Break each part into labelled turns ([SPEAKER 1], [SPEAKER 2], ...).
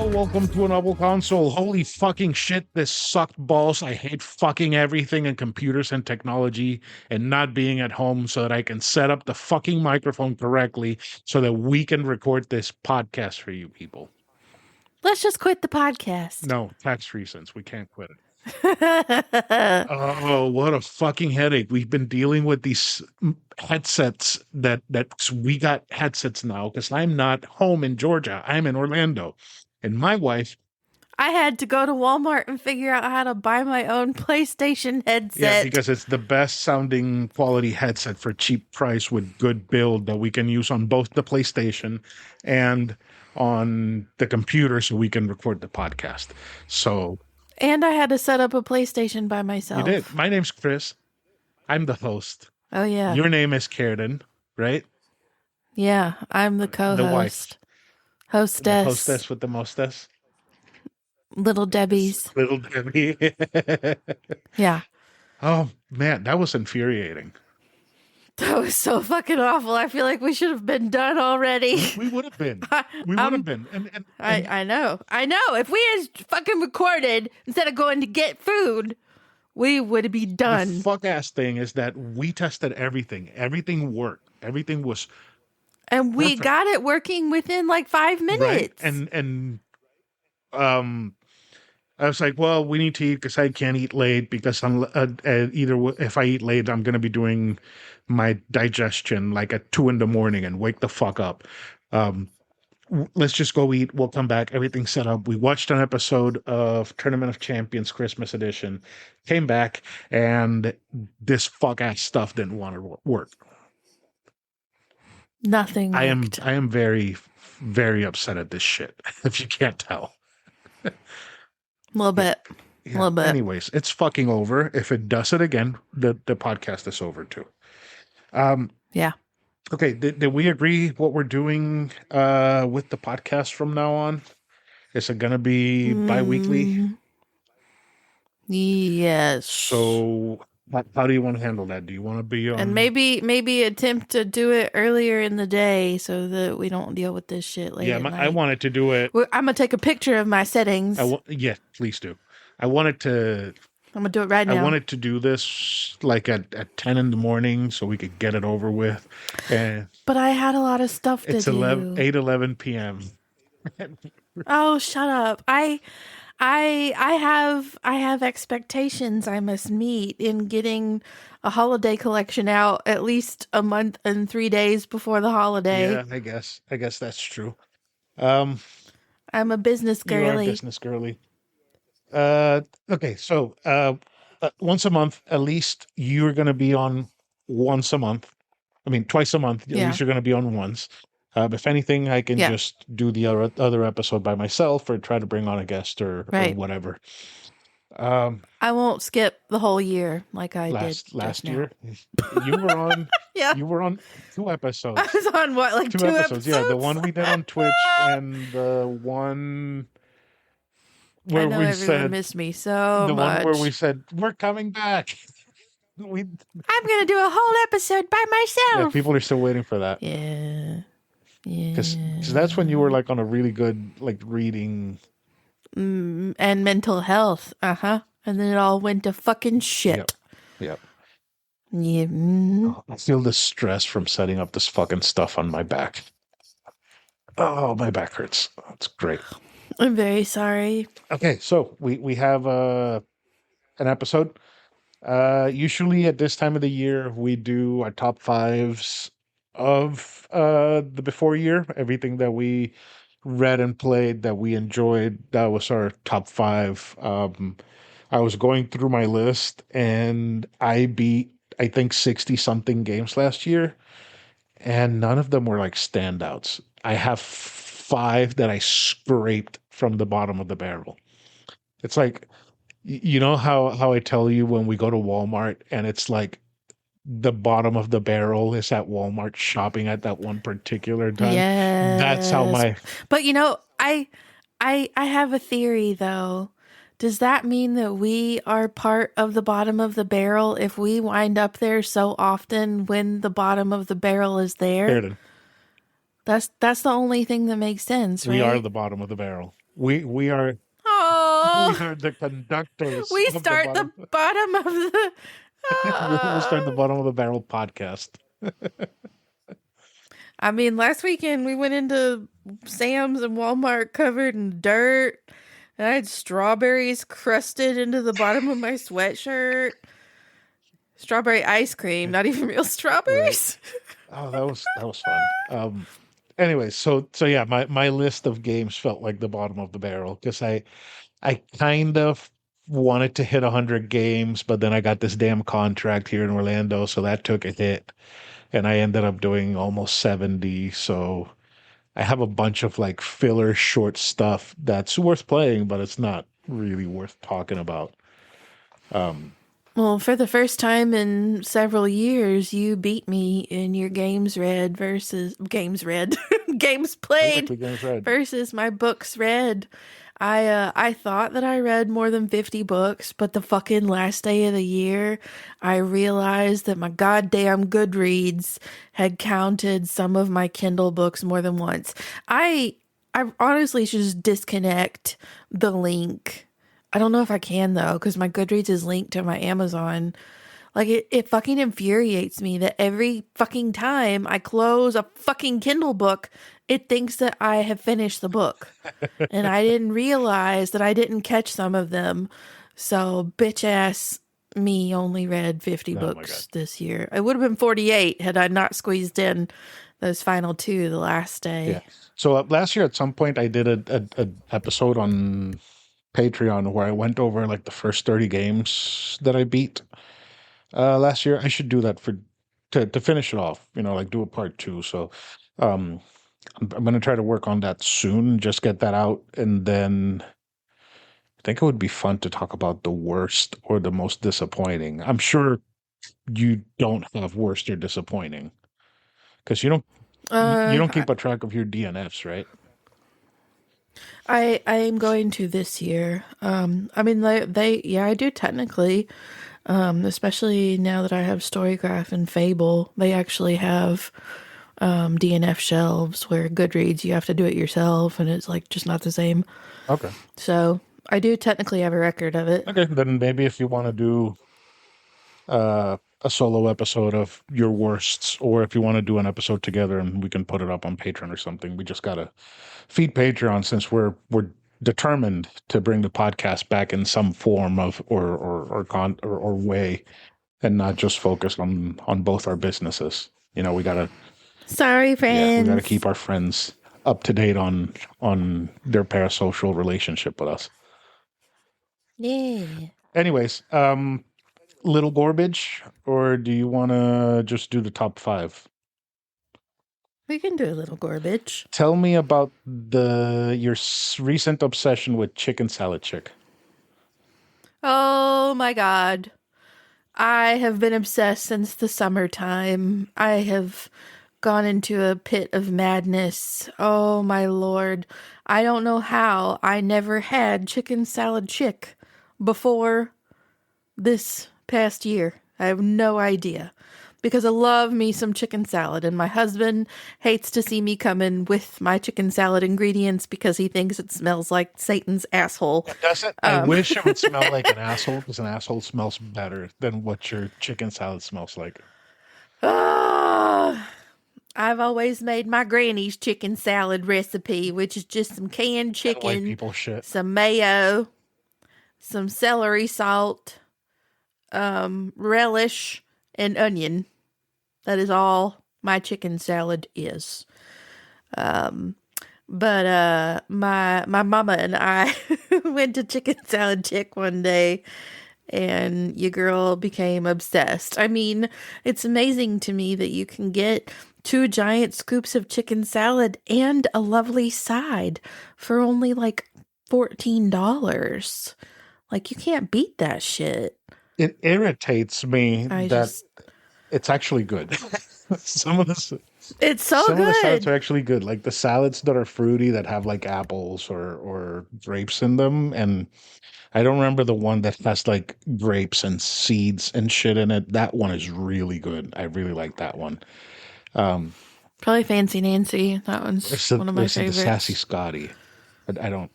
[SPEAKER 1] welcome to an anovelconsole. Holy fucking shit, this sucked balls. I hate fucking everything in computers and technology and not being at home so that I can set up the fucking microphone correctly so that we can record this podcast for you people.
[SPEAKER 2] Let's just quit the podcast.
[SPEAKER 1] No, tax reasons. We can't quit it. Oh, what a fucking headache. We've been dealing with these headsets that we got headsets now because I'm not home in Georgia. I'm in Orlando. And my wife,
[SPEAKER 2] I had to go to Walmart and figure out how to buy my own PlayStation headset.
[SPEAKER 1] yeah, because it's the best sounding quality headset for cheap price with good build that we can use on both the PlayStation and on the computer so we can record the podcast. So
[SPEAKER 2] And I had to set up a PlayStation by myself.
[SPEAKER 1] you did. My name's Chris. I'm the host.
[SPEAKER 2] Oh, yeah.
[SPEAKER 1] Your name is Karradyne, right?
[SPEAKER 2] Yeah, I'm the co-host.
[SPEAKER 1] The wife.
[SPEAKER 2] Hostess.
[SPEAKER 1] The hostess with the mostess.
[SPEAKER 2] Little Debbie's.
[SPEAKER 1] Little Debbie.
[SPEAKER 2] Yeah.
[SPEAKER 1] Oh, man, that was infuriating.
[SPEAKER 2] That was so fucking awful. I feel like we should have been done already.
[SPEAKER 1] We would have been. We would have been. And
[SPEAKER 2] I know. If we had fucking recorded instead of going to get food, we would be done.
[SPEAKER 1] The fuck-ass thing is that we tested everything. Everything worked. Everything was
[SPEAKER 2] And we
[SPEAKER 1] perfect.
[SPEAKER 2] got it working within like 5 minutes.
[SPEAKER 1] Right? And I was like, well, we need to eat because I can't eat late because I'm if I eat late, I'm going to be doing my digestion like at 2 a.m. and wake the fuck up. Let's just go eat. We'll come back. Everything's set up. We watched an episode of Tournament of Champions Christmas edition, came back, and this fuck ass stuff didn't want to work.
[SPEAKER 2] Nothing worked.
[SPEAKER 1] I am very, very upset at this shit, if you can't tell.
[SPEAKER 2] A little bit.
[SPEAKER 1] Yeah.
[SPEAKER 2] A little bit.
[SPEAKER 1] Anyways, it's fucking over. If it does it again, the podcast is over too.
[SPEAKER 2] Yeah.
[SPEAKER 1] Okay, did we agree what we're doing with the podcast from now on? Is it going to be bi-weekly?
[SPEAKER 2] Yes.
[SPEAKER 1] So how do you want to handle that? Do you want to be on...
[SPEAKER 2] And maybe attempt to do it earlier in the day so that we don't deal with this shit later.
[SPEAKER 1] Yeah, I wanted to do it...
[SPEAKER 2] I'm going to take a picture of my settings.
[SPEAKER 1] Yeah, please do. I wanted to...
[SPEAKER 2] I'm going to do it right now.
[SPEAKER 1] I wanted to do this like at 10 a.m. so we could get it over with.
[SPEAKER 2] But I had a lot of stuff to do.
[SPEAKER 1] It's 11 p.m.
[SPEAKER 2] Oh, shut up. I have expectations I must meet in getting a holiday collection out at least a month and 3 days before the holiday.
[SPEAKER 1] Yeah, I guess that's true.
[SPEAKER 2] I'm a business girly.
[SPEAKER 1] You are a business girly. Okay, so once a month, at least you're going to be on once a month. I mean, twice a month. At least you're going to be on once. If anything, I can just do the other episode by myself or try to bring on a guest or whatever.
[SPEAKER 2] I won't skip the whole year like I did
[SPEAKER 1] last year. You were on.
[SPEAKER 2] Yeah,
[SPEAKER 1] you were on 2 episodes.
[SPEAKER 2] I was on what, like two episodes?
[SPEAKER 1] Yeah, the one we did on Twitch and the one where
[SPEAKER 2] I know everyone missed me so
[SPEAKER 1] the
[SPEAKER 2] much.
[SPEAKER 1] one where we said we're coming back.
[SPEAKER 2] I'm gonna do a whole episode by myself.
[SPEAKER 1] Yeah, people are still waiting for that.
[SPEAKER 2] Yeah.
[SPEAKER 1] Because that's when you were like on a really good like reading
[SPEAKER 2] and mental health. And then it all went to fucking shit.
[SPEAKER 1] Yep.
[SPEAKER 2] Yeah.
[SPEAKER 1] Oh, I feel the stress from setting up this fucking stuff on my back. Oh, my back hurts. It's great.
[SPEAKER 2] I'm very sorry.
[SPEAKER 1] Okay, so we have an episode. Usually at this time of the year, we do our top 5s of the before year. Everything that we read and played that we enjoyed, that was our top 5. I was going through my list and I beat, I think, 60 something games last year, and none of them were like standouts. I have 5 that I scraped from the bottom of the barrel. It's like, you know how I tell you when we go to Walmart and it's like the bottom of the barrel is at Walmart shopping at that one particular time.
[SPEAKER 2] Yes.
[SPEAKER 1] That's how my...
[SPEAKER 2] But you know, I have a theory though. Does that mean that we are part of the bottom of the barrel if we wind up there so often when the bottom of the barrel is there?
[SPEAKER 1] Karradyne.
[SPEAKER 2] That's the only thing that makes sense, right?
[SPEAKER 1] We are the bottom of the barrel. we are we
[SPEAKER 2] Oh,
[SPEAKER 1] are the conductors
[SPEAKER 2] we
[SPEAKER 1] of the
[SPEAKER 2] start
[SPEAKER 1] bottom.
[SPEAKER 2] the bottom of the.
[SPEAKER 1] We'll start the
[SPEAKER 2] Oh.
[SPEAKER 1] bottom of the barrel podcast.
[SPEAKER 2] I mean, last weekend we went into Sam's and Walmart covered in dirt. And I had strawberries crusted into the bottom of my sweatshirt. Strawberry ice cream, not even real
[SPEAKER 1] Right.
[SPEAKER 2] strawberries.
[SPEAKER 1] Oh, that was fun. Anyway, so yeah, my list of games felt like the bottom of the barrel because I kind of wanted to hit 100 games, but then I got this damn contract here in Orlando, so that took a hit, and I ended up doing almost 70. So I have a bunch of like filler short stuff that's worth playing, but it's not really worth talking about. Um,
[SPEAKER 2] Well, for the first time in several years, you beat me in your games read, games played
[SPEAKER 1] exactly, Games Red.
[SPEAKER 2] versus my books read. I thought that I read more than 50 books, but the fucking last day of the year, I realized that my goddamn Goodreads had counted some of my Kindle books more than once. I honestly should just disconnect the link. I don't know if I can though, because my Goodreads is linked to my Amazon. Like it fucking infuriates me that every fucking time I close a fucking Kindle book, it thinks that I have finished the book. And I didn't realize that I didn't catch some of them. So bitch ass me only read 50
[SPEAKER 1] Oh my God.
[SPEAKER 2] books this year. It would have been 48 had I not squeezed in those final two the last
[SPEAKER 1] Yeah.
[SPEAKER 2] day.
[SPEAKER 1] So last year at some point I did a episode on Patreon where I went over like the first 30 games that I beat last year. I should do that for to finish it off, like do a part two. So um I'm gonna try to work on that soon, just get that out, and then I think it would be fun to talk about the worst or the most disappointing. I'm sure you don't have worst or disappointing because you
[SPEAKER 2] Uh,
[SPEAKER 1] don't
[SPEAKER 2] I,
[SPEAKER 1] keep a track of your DNFs, right?
[SPEAKER 2] I am going to this year. I mean they yeah I do technically. Especially now that I have Storygraph and Fable, they actually have DNF shelves where Goodreads you have to do it yourself, and it's like just not the same.
[SPEAKER 1] Okay.
[SPEAKER 2] So I do technically have a record of it.
[SPEAKER 1] Okay, then maybe if you want to do a solo episode of your worsts, or if you want to do an episode together and we can put it up on Patreon or something. We just gotta feed Patreon since we're determined to bring the podcast back in some form of or way, and not just focus on both our businesses. We gotta
[SPEAKER 2] Sorry,
[SPEAKER 1] yeah, we gotta keep
[SPEAKER 2] friends.
[SPEAKER 1] our friends up to date on their parasocial relationship with us.
[SPEAKER 2] Yeah,
[SPEAKER 1] Anyways, little Gorbage, or do you want to just do the top five?
[SPEAKER 2] we can do a little Gorbage.
[SPEAKER 1] Tell me about your recent obsession with chicken salad chick.
[SPEAKER 2] Oh my god. I have been obsessed since the summertime. I have gone into a pit of madness. Oh my lord. I don't know how I never had chicken salad chick before this past year. I have no idea. Because I love me some chicken salad, and my husband hates to see me come in with my chicken salad ingredients because he thinks it smells like Satan's asshole.
[SPEAKER 1] It doesn't. I
[SPEAKER 2] Um,
[SPEAKER 1] wish it would smell like an asshole because an asshole smells better than what your chicken salad smells like.
[SPEAKER 2] ah, I've always made my granny's chicken salad recipe, which is just some canned
[SPEAKER 1] And white
[SPEAKER 2] chicken,
[SPEAKER 1] people shit.
[SPEAKER 2] some mayo, some celery salt, relish, and onion. That is all my chicken salad is. Um, but my mama and I went to Chicken Salad Chick one day, and your girl became obsessed. I mean, it's amazing to me that you can get two giant scoops of chicken salad and a lovely side for only like $14. Like you can't beat that shit.
[SPEAKER 1] It irritates me
[SPEAKER 2] I
[SPEAKER 1] that
[SPEAKER 2] just
[SPEAKER 1] it's actually good. some of the
[SPEAKER 2] it's so
[SPEAKER 1] some of the salads
[SPEAKER 2] good.
[SPEAKER 1] are actually good, like the salads that are fruity that have like apples or grapes in them. And I don't remember the one that has like grapes and seeds and shit in it. That one is really good. I really like that one. Um,
[SPEAKER 2] Probably Fancy Nancy. That one's one of my
[SPEAKER 1] there's the sassy
[SPEAKER 2] favorites.
[SPEAKER 1] Scotty, but I don't.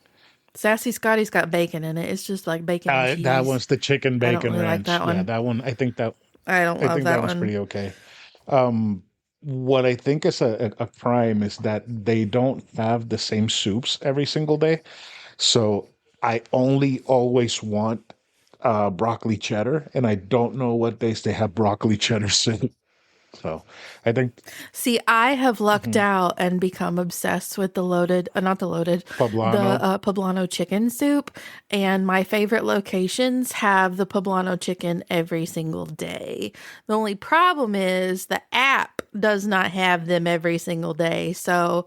[SPEAKER 2] Sassy Scotty's got bacon in it. It's just like bacon and
[SPEAKER 1] That
[SPEAKER 2] cheese.
[SPEAKER 1] one's the chicken
[SPEAKER 2] I don't
[SPEAKER 1] bacon
[SPEAKER 2] really like
[SPEAKER 1] ranch.
[SPEAKER 2] that
[SPEAKER 1] Yeah,
[SPEAKER 2] one.
[SPEAKER 1] that one.
[SPEAKER 2] I don't
[SPEAKER 1] I
[SPEAKER 2] love
[SPEAKER 1] think that
[SPEAKER 2] that
[SPEAKER 1] one's
[SPEAKER 2] one.
[SPEAKER 1] pretty okay. Um, what I think is a prime is that they don't have the same soups every single day. So I only always want broccoli cheddar, and I don't know what days they have broccoli cheddar soup. So I think
[SPEAKER 2] See, I have lucked
[SPEAKER 1] mhm,
[SPEAKER 2] out and become obsessed with the loaded, not the loaded, the
[SPEAKER 1] poblano.
[SPEAKER 2] poblano chicken soup. And my favorite locations have the poblano chicken every single day. The only problem is the app does not have them every single day. So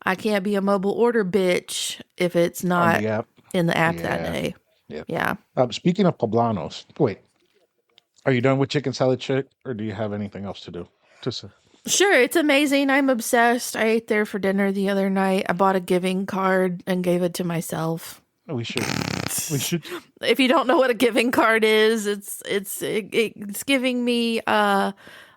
[SPEAKER 2] I can't be a mobile order bitch if it's
[SPEAKER 1] On
[SPEAKER 2] not
[SPEAKER 1] the app.
[SPEAKER 2] in the app that
[SPEAKER 1] Yeah,
[SPEAKER 2] day.
[SPEAKER 1] yeah.
[SPEAKER 2] Yeah.
[SPEAKER 1] Speaking of poblanos, wait, are you done with chicken salad chick, or do you have anything else to do? Just
[SPEAKER 2] Sure, it's amazing. I'm obsessed. I ate there for dinner the other night. I bought a giving card and gave it to myself.
[SPEAKER 1] we should we should
[SPEAKER 2] If you don't know what a giving card is, it's giving me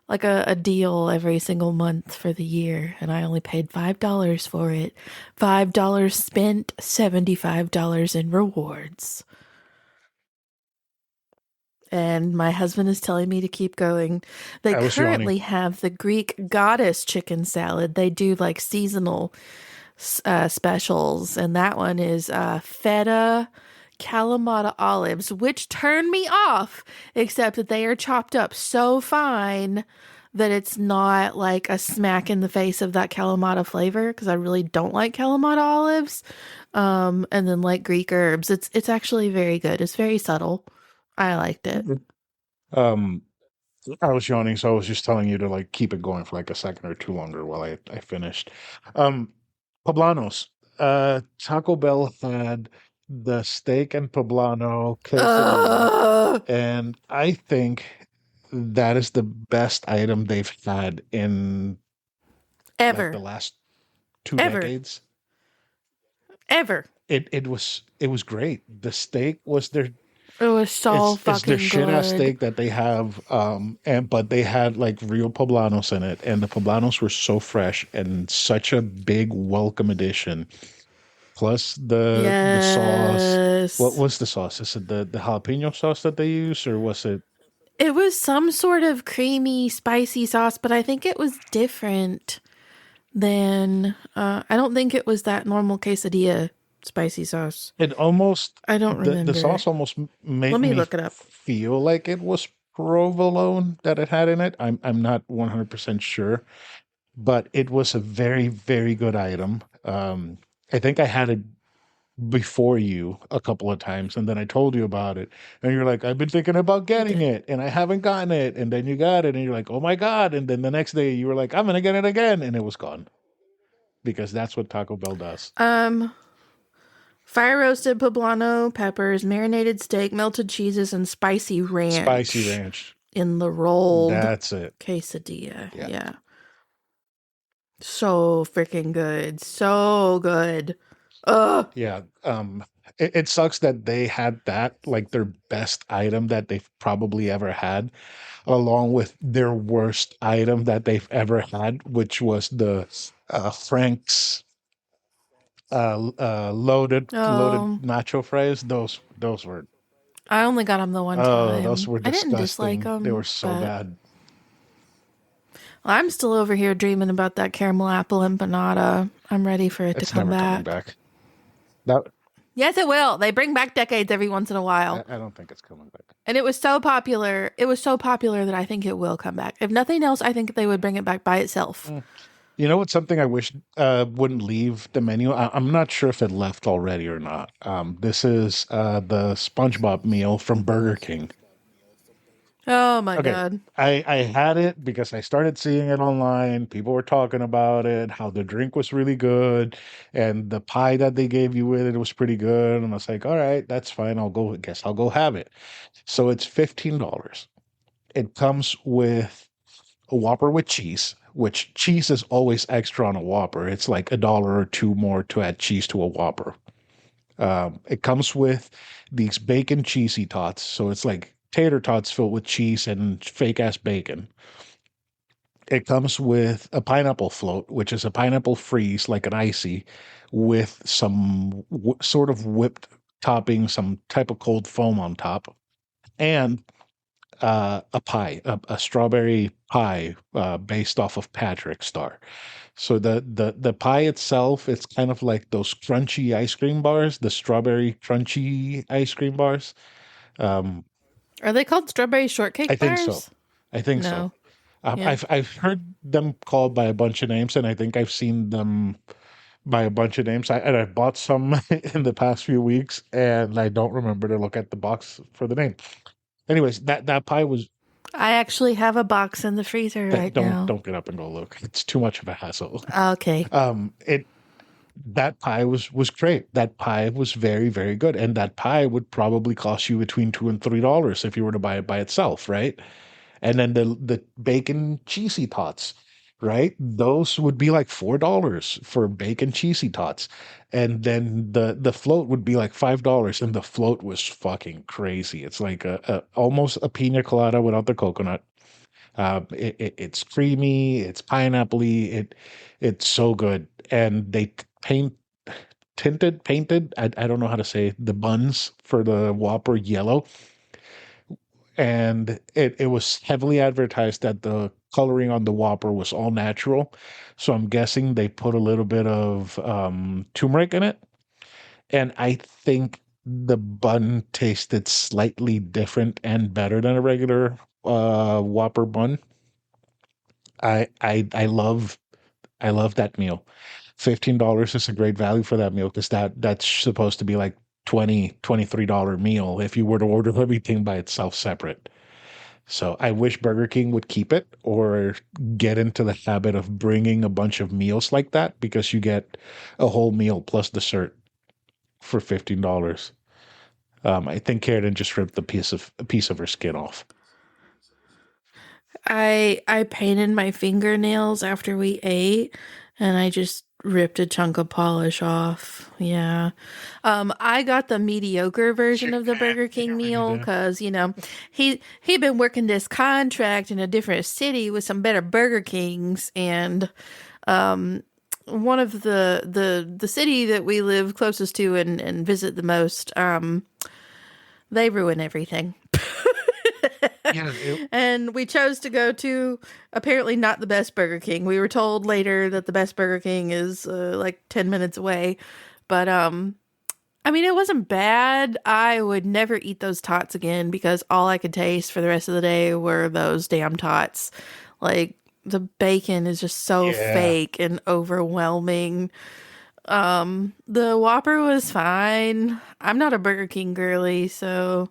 [SPEAKER 2] like a deal every single month for the year, and I only paid $5 for it. $5 spent, $75 in rewards. And my husband is telling me to keep going. They
[SPEAKER 1] I was yawning.
[SPEAKER 2] currently have the Greek goddess chicken salad. They do like seasonal specials, and that one is feta Kalamata olives, which turn me off, except that they are chopped up so fine that it's not like a smack in the face of that Kalamata flavor, because I really don't like Kalamata olives. And then like Greek herbs. It's actually very good. It's very subtle. I liked it.
[SPEAKER 1] Um, I was yawning, so I was just telling you to like keep it going for like a second or two longer while I finished. Um, Poblanos. Taco Bell had the steak and poblano quesadilla,
[SPEAKER 2] Uh,
[SPEAKER 1] and I think that is the best item they've had in like the
[SPEAKER 2] ever,
[SPEAKER 1] last two
[SPEAKER 2] ever,
[SPEAKER 1] decades.
[SPEAKER 2] ever.
[SPEAKER 1] It was great. The steak was their
[SPEAKER 2] It was so
[SPEAKER 1] it's their
[SPEAKER 2] fucking
[SPEAKER 1] shit ass
[SPEAKER 2] good.
[SPEAKER 1] steak that they have, and but they had like real poblanos in it, and the poblanos were so fresh and such a big welcome addition. Plus the sauce. What
[SPEAKER 2] Yes.
[SPEAKER 1] was the sauce? Is it the jalapeno sauce that they use, or was it?
[SPEAKER 2] It was some sort of creamy, spicy sauce, but I think it was different than, I don't think it was that normal quesadilla spicy sauce.
[SPEAKER 1] It almost
[SPEAKER 2] I don't
[SPEAKER 1] the
[SPEAKER 2] remember.
[SPEAKER 1] sauce almost
[SPEAKER 2] Let
[SPEAKER 1] made
[SPEAKER 2] me
[SPEAKER 1] me
[SPEAKER 2] look it up.
[SPEAKER 1] feel like it was provolone that it had in it. I'm not 100% sure, but it was a very, very good item. I think I had it before you a couple of times, and then I told you about it, and you're like, I've been thinking about
[SPEAKER 2] You
[SPEAKER 1] getting
[SPEAKER 2] did.
[SPEAKER 1] it, and I haven't gotten it, and then you got it, and you're like, oh my God, and then the next day you were like, I'm gonna get it again, and it was gone because that's what Taco Bell does.
[SPEAKER 2] Um, Fire roasted poblano peppers, marinated steak, melted cheeses, and spicy
[SPEAKER 1] Spicy
[SPEAKER 2] ranch
[SPEAKER 1] ranch.
[SPEAKER 2] in the rolled
[SPEAKER 1] That's it.
[SPEAKER 2] quesadilla.
[SPEAKER 1] Yeah.
[SPEAKER 2] Yeah. So freaking good. So good. Ugh.
[SPEAKER 1] Yeah. It sucks that they had that like their best item that they've probably ever had, along with their worst item that they've ever had, which was the Frank's loaded
[SPEAKER 2] Oh,
[SPEAKER 1] nacho fries. Those were
[SPEAKER 2] I only got them the one
[SPEAKER 1] those
[SPEAKER 2] time.
[SPEAKER 1] were
[SPEAKER 2] I didn't dislike
[SPEAKER 1] disgusting. They were
[SPEAKER 2] them,
[SPEAKER 1] so
[SPEAKER 2] but
[SPEAKER 1] bad.
[SPEAKER 2] I'm still over here dreaming about that caramel apple empanada. I'm ready for it to
[SPEAKER 1] It's
[SPEAKER 2] come
[SPEAKER 1] never coming
[SPEAKER 2] back.
[SPEAKER 1] back. That
[SPEAKER 2] Yes, it will. They bring back decades every once in a while.
[SPEAKER 1] I don't think it's coming back.
[SPEAKER 2] And it was so popular. It was so popular that I think it will come back. If nothing else, I think they would bring it back by itself.
[SPEAKER 1] Mm. You know what's something I wish wouldn't leave the menu? I'm not sure if it left already or not. This is the SpongeBob meal from Burger King.
[SPEAKER 2] Oh my
[SPEAKER 1] Okay,
[SPEAKER 2] god.
[SPEAKER 1] I had it because I started seeing it online. People were talking about it, how the drink was really good, and the pie that they gave you with it was pretty good. And I was like, all right, that's fine. I'll go. Guess I'll go have it. So it's $15. It comes with a Whopper with cheese, which cheese is always extra on a Whopper. It's like a dollar or two more to add cheese to a Whopper. It comes with these bacon cheesy tots. So it's like tater tots filled with cheese and fake ass bacon. It comes with a pineapple float, which is a pineapple freeze, like an icy, with some sort of whipped topping, some type of cold foam on top, and a pie, a strawberry pie based off of Patrick Star. So the pie itself, it's kind of like those crunchy ice cream bars, the strawberry crunchy ice cream bars. Um,
[SPEAKER 2] Are they called strawberry
[SPEAKER 1] I
[SPEAKER 2] shortcake
[SPEAKER 1] think so.
[SPEAKER 2] bars?
[SPEAKER 1] I think so.
[SPEAKER 2] No. Yeah.
[SPEAKER 1] I've heard them called by a bunch of names, and I think I've seen them by a bunch of names. And I bought some in the past few weeks, and I don't remember to look at the box for the name. Anyways, that pie was
[SPEAKER 2] I actually have a box in the freezer
[SPEAKER 1] that
[SPEAKER 2] right now.
[SPEAKER 1] don't get up and go look. It's too much of a hassle.
[SPEAKER 2] Okay.
[SPEAKER 1] It that pie was great. That pie was very, very good. And that pie would probably cost you between $2 and $3 if you were to buy it by itself, right? And then the bacon cheesy tots, right? Those would be like $4 for bacon cheesy tots. And then the float would be like $5. And the float was fucking crazy. It's like a almost a pina colada without the coconut. It's creamy, it's pineapple-y, it's so good. And they painted, I don't know how to say the buns for the Whopper yellow. And it was heavily advertised that the coloring on the Whopper was all natural. So I'm guessing they put a little bit of turmeric in it. And I think the bun tasted slightly different and better than a regular Whopper bun. I love that meal. $15 is a great value for that meal because that's supposed to be like $23 meal if you were to order everything by itself separate. So I wish Burger King would keep it or get into the habit of bringing a bunch of meals like that because you get a whole meal plus dessert for $15. I think Karradyne just ripped a piece of her skin off.
[SPEAKER 2] I painted my fingernails after we ate and I just ripped a chunk of polish off. Yeah. I got the mediocre version of the Burger
[SPEAKER 1] Yeah,
[SPEAKER 2] King
[SPEAKER 1] you
[SPEAKER 2] meal
[SPEAKER 1] did.
[SPEAKER 2] cuz he'd been working this contract in a different city with some better Burger Kings and um one of the city that we live closest to and visit the most they ruin everything.
[SPEAKER 1] Yeah,
[SPEAKER 2] And we chose to go to apparently not the best Burger King. We were told later that the best Burger King is like 10 minutes away. But I mean it wasn't bad. I would never eat those tots again because all I could taste for the rest of the day were those damn tots. Like the bacon is just so
[SPEAKER 1] yeah.
[SPEAKER 2] fake and overwhelming. The Whopper was fine. I'm not a Burger King girly, so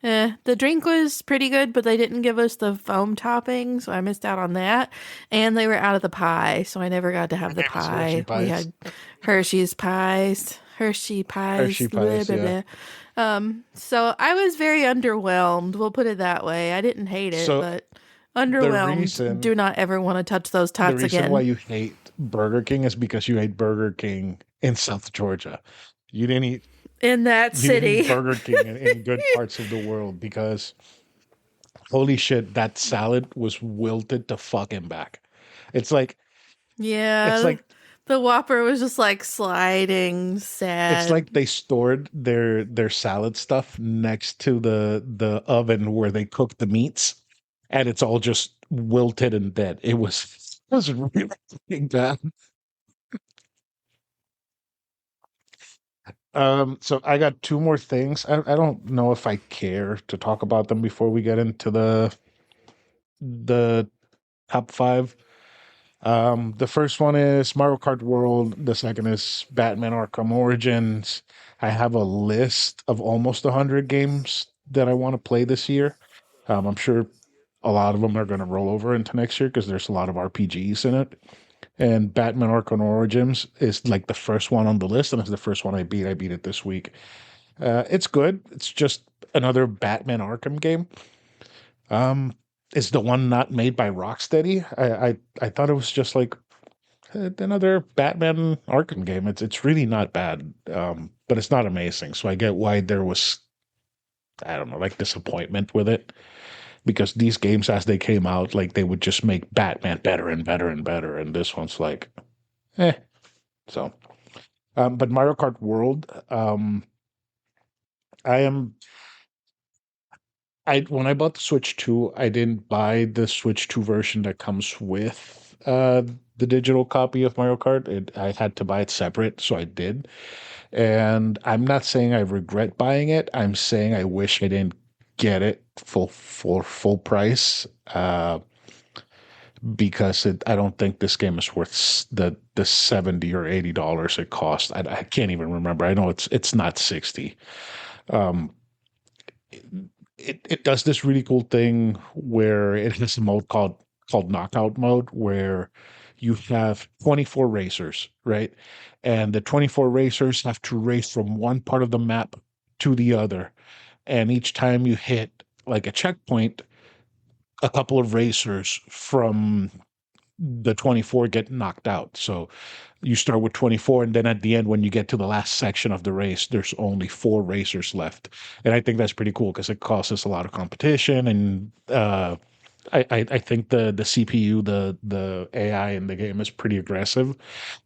[SPEAKER 2] the drink was pretty good, but they didn't give us the foam topping, so I missed out on that. And they were out of the pie, so I never got to
[SPEAKER 1] They
[SPEAKER 2] have the
[SPEAKER 1] gave us Hershey
[SPEAKER 2] pie. We
[SPEAKER 1] pies.
[SPEAKER 2] had Hershey
[SPEAKER 1] Hershey
[SPEAKER 2] pies, blah,
[SPEAKER 1] pies,
[SPEAKER 2] blah,
[SPEAKER 1] yeah.
[SPEAKER 2] blah. So I was very underwhelmed. We'll put it that way. I didn't hate it,
[SPEAKER 1] So
[SPEAKER 2] but
[SPEAKER 1] the
[SPEAKER 2] underwhelmed.
[SPEAKER 1] reason
[SPEAKER 2] Do not ever want to touch those
[SPEAKER 1] the
[SPEAKER 2] tots
[SPEAKER 1] reason why
[SPEAKER 2] again.
[SPEAKER 1] you hate Burger King is because you hate Burger King in South Georgia. You didn't eat
[SPEAKER 2] In that
[SPEAKER 1] you didn't eat
[SPEAKER 2] city.
[SPEAKER 1] Burger King in good parts of the world because holy shit, that salad was wilted to fucking back. It's like it's
[SPEAKER 2] Yeah,
[SPEAKER 1] like
[SPEAKER 2] the Whopper was just like sliding,
[SPEAKER 1] it's
[SPEAKER 2] sad.
[SPEAKER 1] like they stored their salad stuff next to the oven where they cook the meats, and it's all just wilted and dead. It was really fucking bad. So I got two more things. I don't know if I care to talk about them before we get into the top five. The first one is Mario Kart World. The second is Batman Arkham Origins. I have a list of almost 100 games that I want to play this year. I'm sure a lot of them are going to roll over into next year because there's a lot of RPGs in it. And Batman Arkham Origins is like the first one on the list, and it's the first one I beat. I beat it this week. It's good. It's just another Batman Arkham game. Um, it's the one not made by Rocksteady. I thought it was just like another Batman Arkham game. It's really not bad, but it's not amazing. So I get why there was I don't know like disappointment with it. because these games as they came out, like they would just make Batman better and better and better, and this one's like, eh. So, but Mario Kart World, I am I when I bought the Switch 2, I didn't buy the Switch 2 version that comes with the digital copy of Mario Kart. I had to buy it separate, so I did. And I'm not saying I regret buying it. I'm saying I wish I didn't get it for full price. Because I don't think this game is worth the $70 or $80 it cost. I can't even remember. I know it's not 60. Um, it does this really cool thing where it has a mode called knockout mode where you have 24 racers, right? And the 24 racers have to race from one part of the map to the other. And each time you hit like a checkpoint, a couple of racers from the 24 get knocked out. So you start with 24, and then at the end, when you get to the last section of the race, there's only four racers left. And I think that's pretty cool because it causes a lot of competition. And I think the CPU, the AI in the game is pretty aggressive.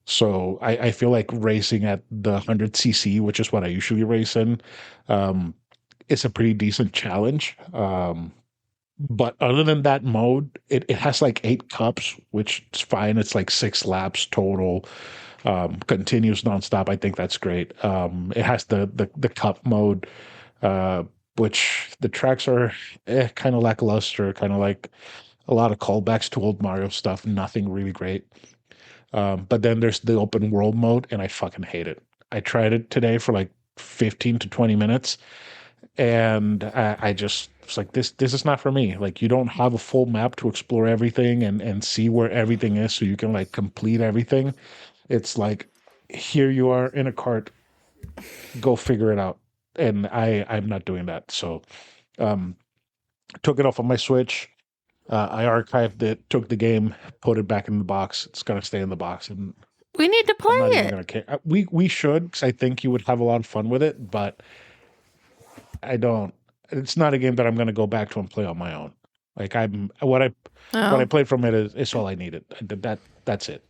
[SPEAKER 1] So I feel like racing at the 100cc, which is what I usually race in, um, is a pretty decent challenge. But other than that mode, it has like 8 cups, which is fine. It's like 6 laps total, continues nonstop. I think that's great. It has the cup mode, uh, which the tracks are kind of lackluster, kind of like a lot of callbacks to old Mario stuff. Nothing really great. But then there's the open world mode, and I fucking hate it. I tried it today for like 15 to 20 minutes, and I just was like, this is not for me. Like, you don't have a full map to explore everything and see where everything is, so you can like complete everything. It's like, here you are in a cart, go figure it out. And I'm not doing that. So um, took it off of my Switch. I archived it, took the game, put it back in the box. It's gonna stay in the box, and
[SPEAKER 2] We need to
[SPEAKER 1] I'm not
[SPEAKER 2] play
[SPEAKER 1] even
[SPEAKER 2] it.
[SPEAKER 1] gonna care. We should, because I think you would have a lot of fun with it, but I don't. It's not a game that I'm going to go back to and play on my own. Like what I
[SPEAKER 2] Oh,
[SPEAKER 1] played from it is all I needed. That's it.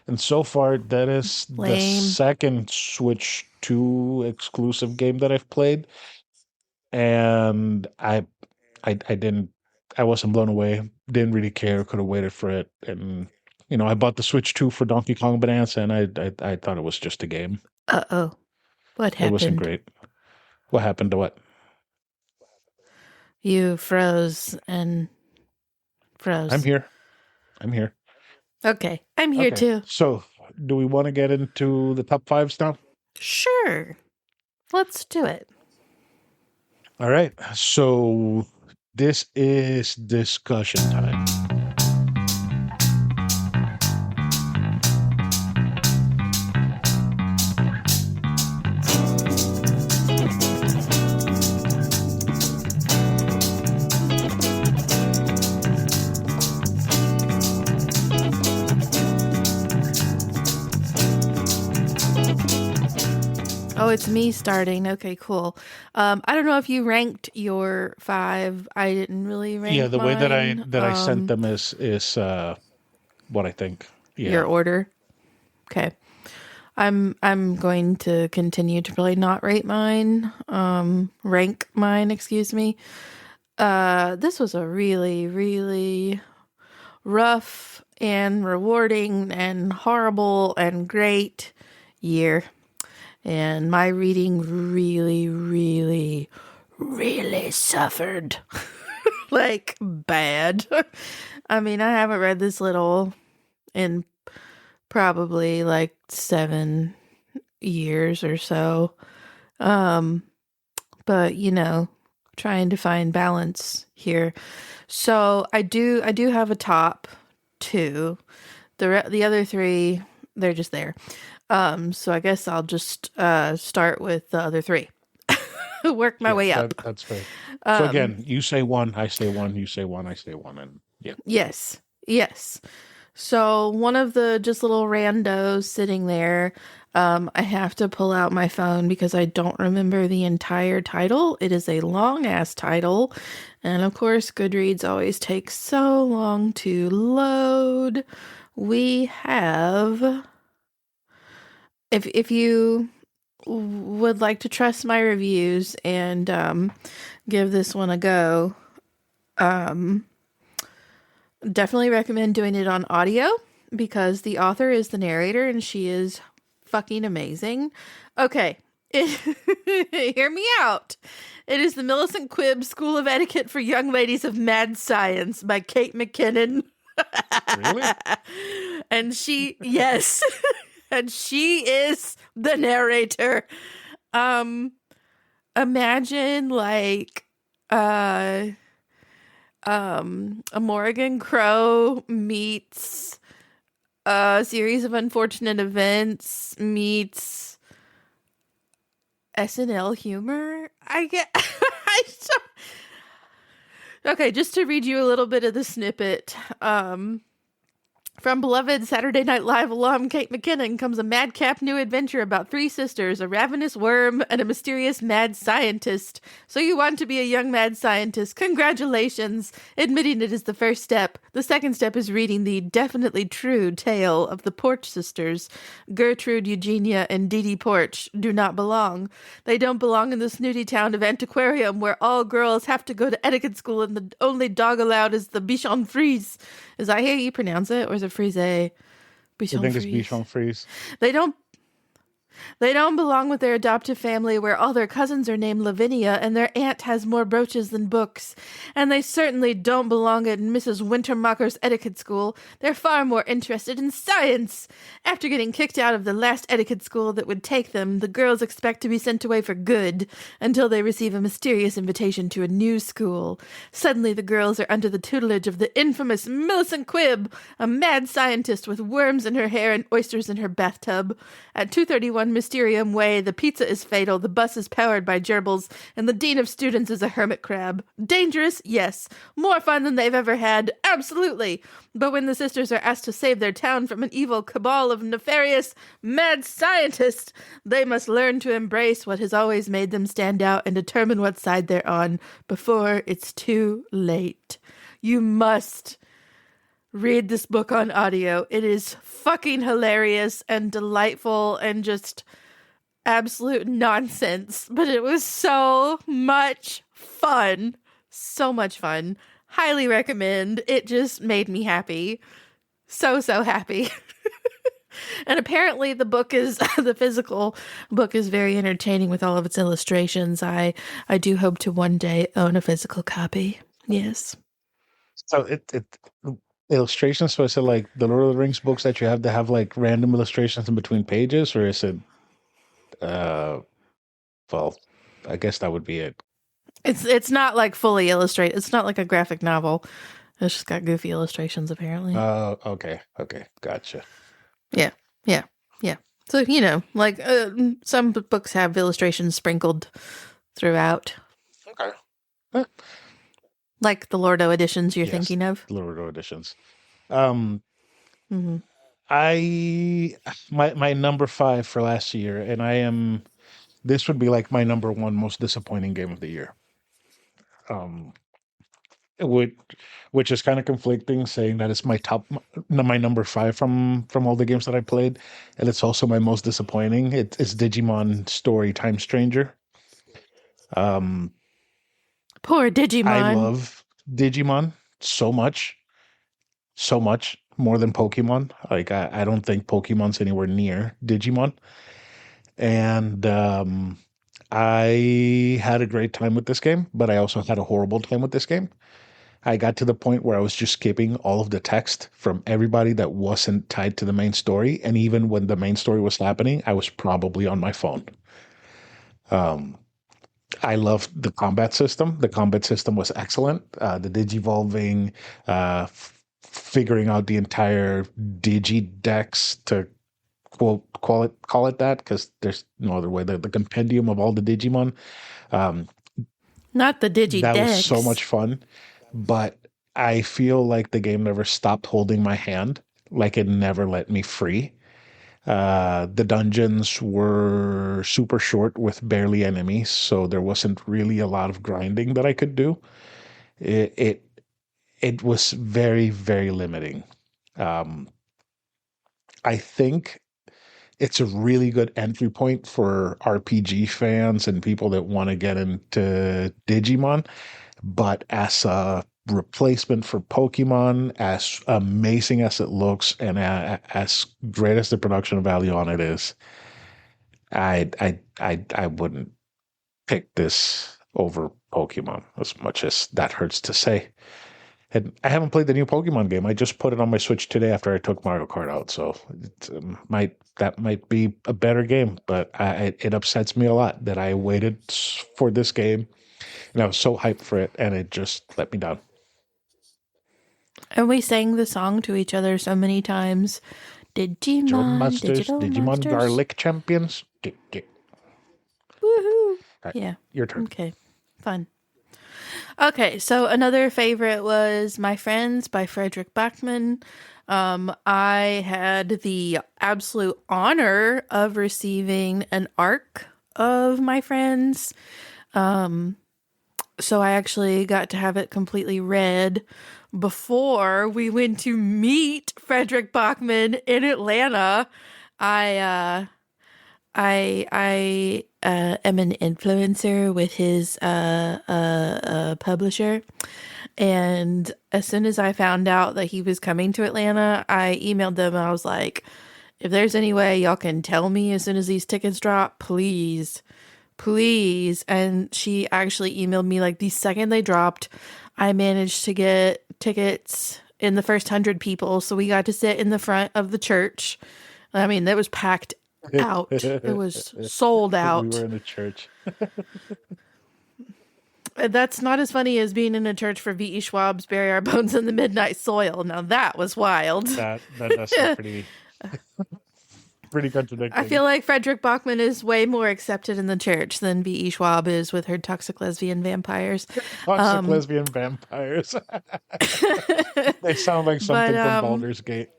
[SPEAKER 1] And so far, that is the
[SPEAKER 2] lame.
[SPEAKER 1] second Switch 2 exclusive game that I've played, and I didn't. I wasn't blown away. Didn't really care. Could have waited for it, and I bought the Switch 2 for Donkey Kong Bonanza, and I thought it was just a game.
[SPEAKER 2] Uh-oh. What
[SPEAKER 1] It wasn't
[SPEAKER 2] happened?
[SPEAKER 1] great. What happened to what?
[SPEAKER 2] You froze and
[SPEAKER 1] I'm
[SPEAKER 2] froze.
[SPEAKER 1] here. I'm here.
[SPEAKER 2] Okay, I'm here
[SPEAKER 1] Okay,
[SPEAKER 2] too.
[SPEAKER 1] so do we want to get into the top fives now?
[SPEAKER 2] Sure. Let's do it.
[SPEAKER 1] All right, so this is discussion time.
[SPEAKER 2] Oh, it's me starting. Okay, cool. I don't know if you ranked your five. I didn't really
[SPEAKER 1] Yeah,
[SPEAKER 2] rank
[SPEAKER 1] the way that I
[SPEAKER 2] mine.
[SPEAKER 1] that I sent them is what I think.
[SPEAKER 2] Your
[SPEAKER 1] Yeah,
[SPEAKER 2] order. Okay. I'm going to continue to probably not rate mine. Rank mine, excuse me. This was a really, really rough and rewarding and horrible and great year. And my reading really, really, really suffered. Like, bad. I mean, I haven't read this little in probably like 7 years or so. Um, but trying to find balance here. So I do have a top two. The other three, they're just there. So I guess I'll just start with the other three. Work my
[SPEAKER 1] yeah,
[SPEAKER 2] way up.
[SPEAKER 1] that's fair. So
[SPEAKER 2] Um,
[SPEAKER 1] again, you say one, I say one, you say one, I say one, and yeah,
[SPEAKER 2] yes, yes. So one of the just little randos sitting there, I have to pull out my phone because I don't remember the entire title. It is a long ass title. And of course, Goodreads always takes so long to load. We have, if you would like to trust my reviews and give this one a go, um, definitely recommend doing it on audio because the author is the narrator and she is fucking amazing. Okay, hear me out. It is the Millicent Quibb School of Etiquette for Young Ladies of Mad Science by Kate McKinnon.
[SPEAKER 1] Really?
[SPEAKER 2] And she, yes, and she is the narrator. Um, Imagine like, uh, a Morgan Crow meets a series of unfortunate events meets SNL humor. I get. Okay, just to read you a little bit of the snippet. From beloved Saturday Night Live alum Kate McKinnon comes a madcap new adventure about three sisters, a ravenous worm, and a mysterious mad scientist. So you want to be a young mad scientist. Congratulations! Admitting it is the first step. The second step is reading the definitely true tale of the Porch sisters. Gertrude, Eugenia, and Dee Dee Porch do not belong. They don't belong in the snooty town of Antiquarium where all girls have to go to etiquette school and the only dog allowed is the bichon frise. Is that how you pronounce it, or is it frise?
[SPEAKER 1] I
[SPEAKER 2] Bichon
[SPEAKER 1] think it's
[SPEAKER 2] frise.
[SPEAKER 1] Bichon Freeze.
[SPEAKER 2] They don't they don't belong with their adoptive family where all their cousins are named Lavinia and their aunt has more brooches than books. And they certainly don't belong in Mrs. Wintermacher's etiquette school. They're far more interested in science. After getting kicked out of the last etiquette school that would take them, the girls expect to be sent away for good until they receive a mysterious invitation to a new school. Suddenly the girls are under the tutelage of the infamous Millicent Quibb, a mad scientist with worms in her hair and oysters in her bathtub. At 231 Mysterium Way, the pizza is fatal, the bus is powered by gerbils, and the dean of students is a hermit crab. Dangerous? Yes. More fun than they've ever had? Absolutely. But when the sisters are asked to save their town from an evil cabal of nefarious, mad scientists, they must learn to embrace what has always made them stand out and determine what side they're on before it's too late. You must read this book on audio. It is fucking hilarious and delightful and just absolute nonsense, but it was so much fun. So much fun. Highly recommend. It just made me happy. So, so happy. And apparently the book is the physical book is very entertaining with all of its illustrations. I do hope to one day own a physical copy. Yes.
[SPEAKER 1] So it illustrations. So is it like the Lord of the Rings books that you have to have like random illustrations in between pages, or is it uh well, I guess that would be it.
[SPEAKER 2] It's not like fully illustrated. It's not like a graphic novel. It's just got goofy illustrations apparently.
[SPEAKER 1] Okay, okay, gotcha.
[SPEAKER 2] Yeah. Yeah. Yeah. So, like some books have illustrations sprinkled throughout,
[SPEAKER 1] Okay. Huh.
[SPEAKER 2] like the Lordo editions you're
[SPEAKER 1] Yes,
[SPEAKER 2] thinking of.
[SPEAKER 1] Lord editions. Um,
[SPEAKER 2] Hmm.
[SPEAKER 1] I my number five for last year, and I am this would be like my number one most disappointing game of the year. Um, which which is kind of conflicting, saying that it's my my number five from all the games that I played, and it's also my most disappointing. It's Digimon Story Time Stranger. Um,
[SPEAKER 2] Poor
[SPEAKER 1] I
[SPEAKER 2] Digimon.
[SPEAKER 1] love Digimon so much, so much more than Pokemon. Like I don't think Pokemon's anywhere near Digimon. And I had a great time with this game, but I also had a horrible time with this game. I got to the point where I was just skipping all of the text from everybody that wasn't tied to the main story. And even when the main story was happening, I was probably on my phone. Um, I loved the combat system. The combat system was excellent. The digivolving, figuring out the entire digidex to call it that, because there's no other way. The compendium of all the Digimon. Um,
[SPEAKER 2] Not the
[SPEAKER 1] that was so
[SPEAKER 2] Digidex.
[SPEAKER 1] much fun, but I feel like the game never stopped holding my hand. Like it never let me free. The dungeons were super short with barely enemies, so there wasn't really a lot of grinding that I could do. It it, it was very, very limiting. Um, I think it's a really good entry point for RPG fans and people that want to get into Digimon. But as a replacement for Pokemon, as amazing as it looks and as great as the production value on it is, I wouldn't pick this over Pokemon as much as that hurts to say. And I haven't played the new Pokemon game. I just put it on my Switch today after I took Mario Kart out. So that might be a better game, but it upsets me a lot that I waited for this game and I was so hyped for it, and it just let me down.
[SPEAKER 2] And we sang the song to each other so many times.
[SPEAKER 1] Digimon
[SPEAKER 2] Digimon,
[SPEAKER 1] Masters,
[SPEAKER 2] digital
[SPEAKER 1] Digimon
[SPEAKER 2] monsters.
[SPEAKER 1] Garlic Champions.
[SPEAKER 2] Woohoo!
[SPEAKER 1] Right,
[SPEAKER 2] Yeah.
[SPEAKER 1] your turn.
[SPEAKER 2] Okay. Fun. Okay, so another favorite was My Friends by Frederick Backman. I had the absolute honor of receiving an arc of My Friends. So I actually got to have it completely read before we went to meet Frederick Bachman in Atlanta. I I am an influencer with his publisher, and as soon as I found out that he was coming to Atlanta, I emailed them and I was like, "If there's any way y'all can tell me as soon as these tickets drop, please, please." And she actually emailed me like the second they dropped. I managed to get tickets in the first 100 people, so we got to sit in the front of the church. I mean, that was packed out. It was sold
[SPEAKER 1] We were
[SPEAKER 2] out.
[SPEAKER 1] in the church.
[SPEAKER 2] That's not as funny as being in a church for V.E. Schwab's Bury Our Bones in the Midnight Soil. Now that was wild.
[SPEAKER 1] That does sound pretty
[SPEAKER 2] I
[SPEAKER 1] contradicting.
[SPEAKER 2] feel like Frederick Bachman is way more accepted in the church than V.E. Schwab is with her toxic lesbian vampires.
[SPEAKER 1] Toxic lesbian vampires. They sound like
[SPEAKER 2] But
[SPEAKER 1] something from Baldur's Gate.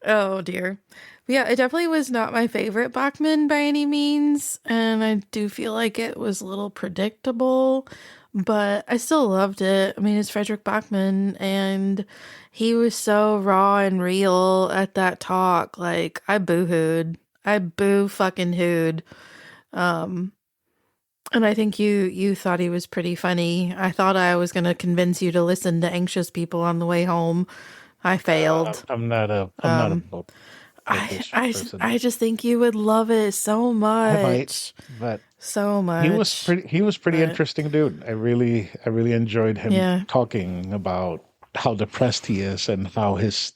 [SPEAKER 2] oh dear. Yeah, it definitely was not my favorite Bachman by any means, and I do feel like it was a little predictable, but I still loved it. I mean, it's Frederick Bachman, and he was so raw and real at that talk. Like, I boo-hooed. I boo fucking hooed. And I think you thought he was pretty funny. I thought I was gonna convince you to listen to Anxious People on the way home. I failed.
[SPEAKER 1] I'm not a bookish person.
[SPEAKER 2] I just think you would love it so
[SPEAKER 1] I might,
[SPEAKER 2] much.
[SPEAKER 1] but
[SPEAKER 2] So much.
[SPEAKER 1] he was pretty
[SPEAKER 2] But
[SPEAKER 1] interesting dude. I really enjoyed him
[SPEAKER 2] yeah.
[SPEAKER 1] talking about how depressed he is and how his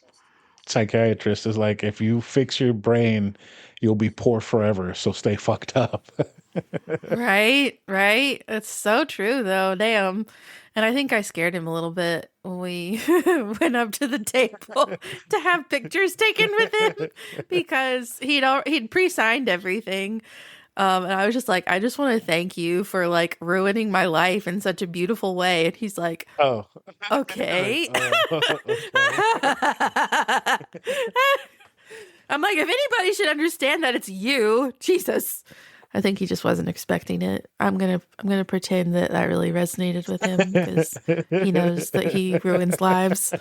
[SPEAKER 1] psychiatrist is like, if you fix your brain, you'll be poor forever. So stay fucked up.
[SPEAKER 2] Right, right. It's so true though. Damn. And I think I scared him a little bit when we went up to the table to have pictures taken with him because he'd pre-signed everything. And I was just like, I just want to thank you for like ruining my life in such a beautiful way. And he's like,
[SPEAKER 1] Oh, right.
[SPEAKER 2] okay.
[SPEAKER 1] Oh, okay.
[SPEAKER 2] I'm like, if anybody should understand that it's you, Jesus. I think he just wasn't expecting it. I'm gonna pretend that that really resonated with him because he knows that he ruins lives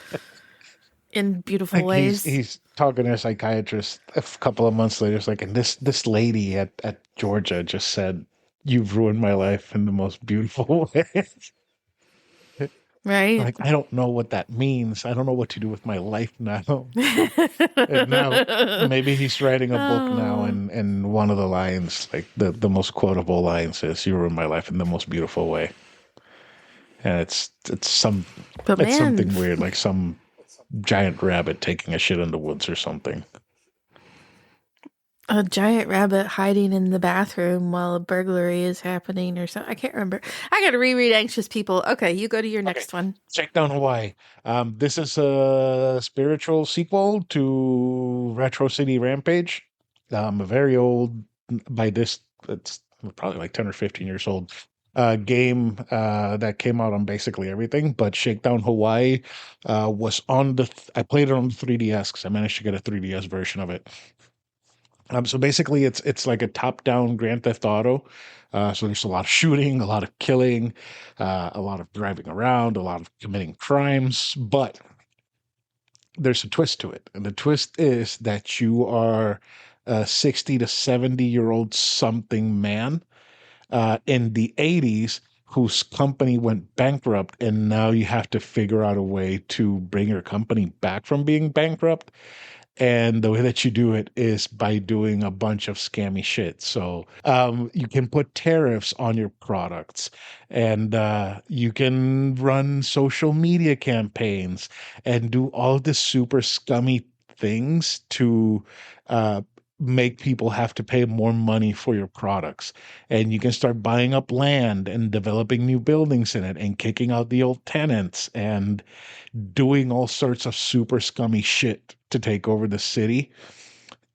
[SPEAKER 2] in beautiful
[SPEAKER 1] Like
[SPEAKER 2] ways.
[SPEAKER 1] he's talking to a psychiatrist a couple of months later. It's like, and this lady at Georgia just said, "You've ruined my life in the most beautiful way."
[SPEAKER 2] Right?
[SPEAKER 1] Like, I don't know what that means. I don't know what to do with my life now. And now maybe he's writing a book now,
[SPEAKER 2] Oh,
[SPEAKER 1] and one of the lines, like the most quotable line says, "You ruined my life in the most beautiful way." And
[SPEAKER 2] but
[SPEAKER 1] it's
[SPEAKER 2] man,
[SPEAKER 1] something weird, like some giant rabbit taking a shit in the woods or something.
[SPEAKER 2] a giant rabbit hiding in the bathroom while a burglary is happening or something. I can't remember. I got to reread Anxious People. Okay, you go to your
[SPEAKER 1] Okay,
[SPEAKER 2] next one.
[SPEAKER 1] Shakedown Hawaii. This is a spiritual sequel to Retro City Rampage. A very old, by this, it's probably like 10 or 15 years old. game that came out on basically everything, but Shakedown Hawaii was on I played it on the 3DS because I managed to get a 3DS version of it. So basically, it's like a top-down Grand Theft Auto. So there's a lot of shooting, a lot of killing, a lot of driving around, a lot of committing crimes, but there's a twist to it. And the twist is that you are a 60 to 70-year-old something man in the 80s whose company went bankrupt, and now you have to figure out a way to bring your company back from being bankrupt. And the way that you do it is by doing a bunch of scammy shit. So you can put tariffs on your products, and you can run social media campaigns and do all this super scummy things to uh, make people have to pay more money for your products. And you can start buying up land and developing new buildings in it and kicking out the old tenants and doing all sorts of super scummy shit to take over the city.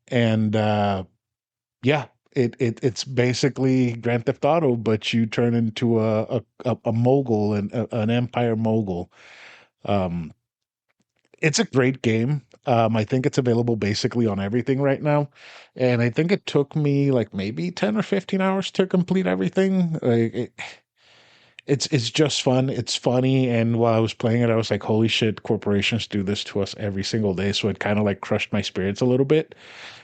[SPEAKER 1] And yeah, it's basically Grand Theft Auto, but you turn into a mogul and an empire mogul. Um, it's a great game. I think it's available basically on everything right now. And I think it took me like maybe 10 or 15 hours to complete everything. It's just fun. It's funny. And while I was playing it, I was like, holy shit, corporations do this to us every single day. So it kind of like crushed my spirits a little bit.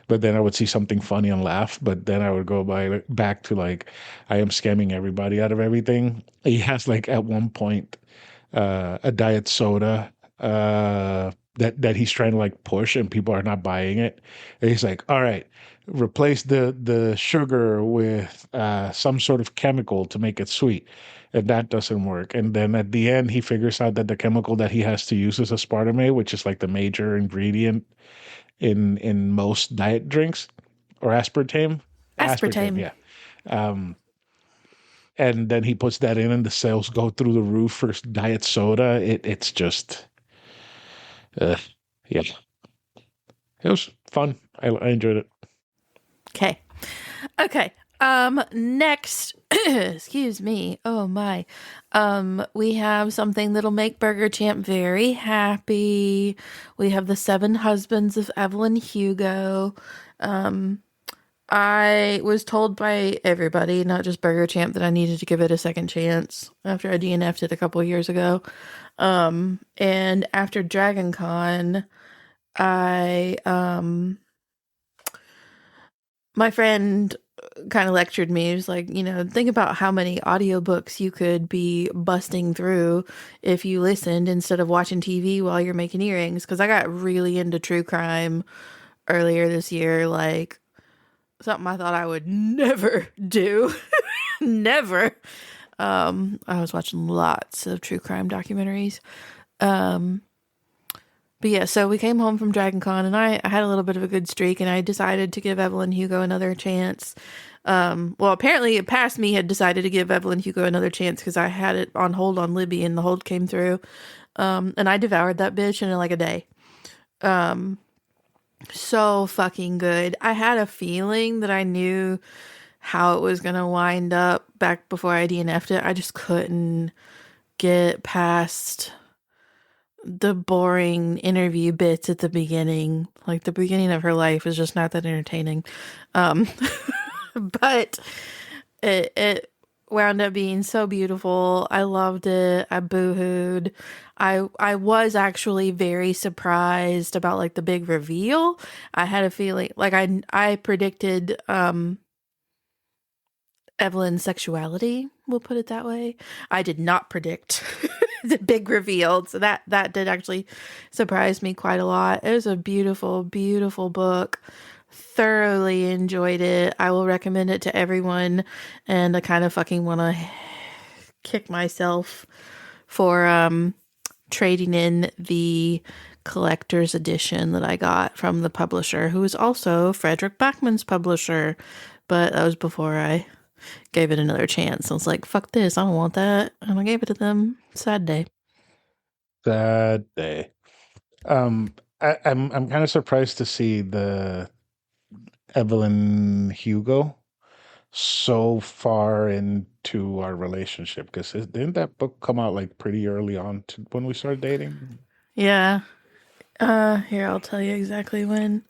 [SPEAKER 1] But then I would see something funny and laugh. But then I would go back to like, I am scamming everybody out of everything. He has like at one point a diet soda that he's trying to like push and people are not buying it. And he's like, all right, replace the sugar with some sort of chemical to make it sweet. And that doesn't work. And then at the end, he figures out that the chemical that he has to use is aspartame, which is like the major ingredient in most diet drinks, or aspartame. Aspartame,
[SPEAKER 2] Aspartame.
[SPEAKER 1] yeah. Um, and then he puts that in, and the sales go through the roof for diet soda. It's just, uh, yeah, it was fun. I enjoyed it.
[SPEAKER 2] Okay. Okay. Next, excuse me. Oh my. We have something that'll make Burger Champ very happy. We have the Seven Husbands of Evelyn Hugo. Um, I was told by everybody, not just Burger Champ, that I needed to give it a second chance after I DNF'd it a couple of years ago. And after Dragon Con, I my friend kind of lectured me. He was like, think about how many audiobooks you could be busting through if you listened instead of watching TV while you're making earrings. Because I got really into true crime earlier this year, like something I thought I would never do. Never. I was watching lots of true crime documentaries. Um, But yeah, so we came home from Dragon Con and I had a little bit of a good streak and I decided to give Evelyn Hugo another chance. Well, apparently past me had decided to give Evelyn Hugo another chance because I had it on hold on Libby and the hold came through. And I devoured that bitch in like a day. So fucking good. I had a feeling that I knew how it was going to wind up back before I DNF'd it. I just couldn't get past the boring interview bits at the beginning. Like the beginning of her life is just not that entertaining. Um, but it wound up being so beautiful. I loved it. I boohooed. I was actually very surprised about like the big reveal. I had a feeling like I predicted Evelyn's sexuality, we'll put it that way. I did not predict the big reveal. So that did actually surprise me quite a lot. It was a beautiful, beautiful book. Thoroughly enjoyed it. I will recommend it to everyone. And I kind of fucking want to kick myself for trading in the collector's edition that I got from the publisher, who is also Frederick Backman's publisher. But that was before I gave it another chance. I was like, fuck this, I don't want that. And I gave it to them. Sad day.
[SPEAKER 1] That day. I'm kind of surprised to see the Evelyn Hugo so far into to our relationship because didn't that book come out like pretty early on to when we started dating?
[SPEAKER 2] Yeah. Here I'll tell you exactly when.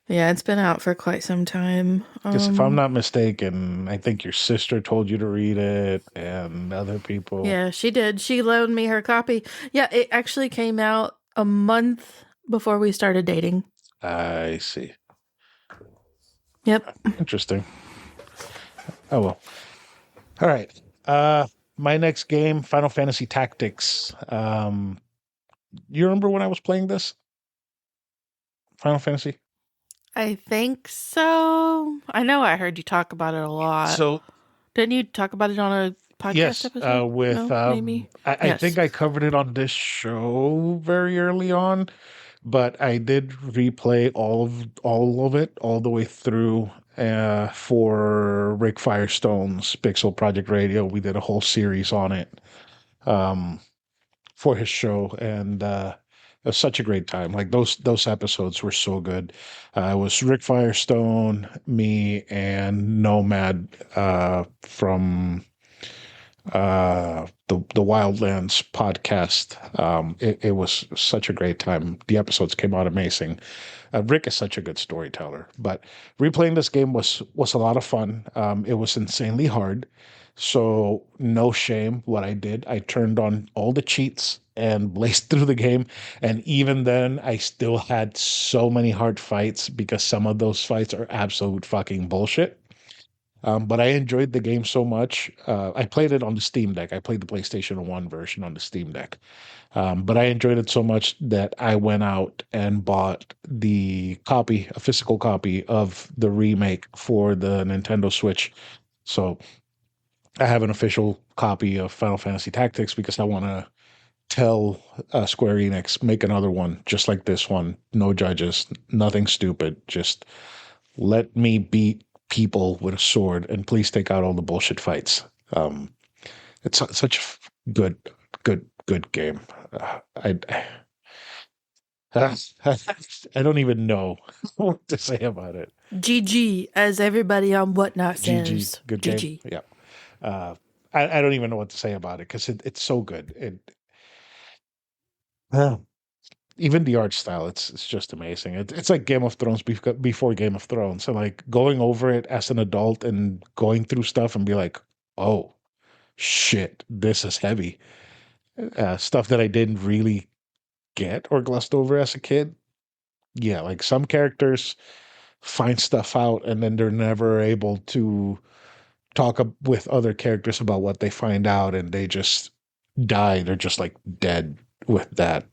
[SPEAKER 2] Yeah, it's been out for quite some time.
[SPEAKER 1] Because if I'm not mistaken, I think your sister told you to read it and other people.
[SPEAKER 2] Yeah, she did. She loaned me her copy. Yeah, it actually came out a month before we started dating.
[SPEAKER 1] I see.
[SPEAKER 2] Yep.
[SPEAKER 1] Interesting. Oh well. All right. My next game, Final Fantasy Tactics. You remember when I was playing this? Final Fantasy?
[SPEAKER 2] I think so. I know I heard you talk about it a lot.
[SPEAKER 1] So
[SPEAKER 2] Didn't you talk about it on a podcast
[SPEAKER 1] yes,
[SPEAKER 2] episode?
[SPEAKER 1] with
[SPEAKER 2] No, maybe.
[SPEAKER 1] I
[SPEAKER 2] Yes.
[SPEAKER 1] think I covered it on this show very early on, but I did replay all of it all the way through for Rick Firestone's Pixel Project Radio. We did a whole series on it. Um for his show, and it was such a great time. Like those episodes were so good. It was Rick Firestone, me, and Nomad from the Wildlands podcast. It was such a great time. The episodes came out amazing. Rick is such a good storyteller, but replaying this game was a lot of fun. It was insanely hard, so no shame. What I did, I turned on all the cheats and blazed through the game, and even then, I still had so many hard fights because some of those fights are absolute fucking bullshit. But I enjoyed the game so much. I played it on the Steam Deck. I played the PlayStation 1 version on the Steam Deck. But I enjoyed it so much that I went out and bought a physical copy of the remake for the Nintendo Switch. So I have an official copy of Final Fantasy Tactics because I want to tell Square Enix, make another one just like this one. No judges, nothing stupid. Just let me beat people with a sword and please take out all the bullshit fights. It's such a good game. I I don't even know what to say about it.
[SPEAKER 2] GG, as everybody on Whatnot
[SPEAKER 1] GG,
[SPEAKER 2] says.
[SPEAKER 1] good game.
[SPEAKER 2] GG.
[SPEAKER 1] Yeah. Uh, I don't even know what to say about it because it's so good. Uh, Even the art style, it's just amazing. It's like Game of Thrones before Game of Thrones. And like going over it as an adult and going through stuff and be like, oh shit, this is heavy. Stuff that I didn't really get or glossed over as a kid. Yeah, like some characters find stuff out and then they're never able to talk with other characters about what they find out and they just die. They're just like dead with that.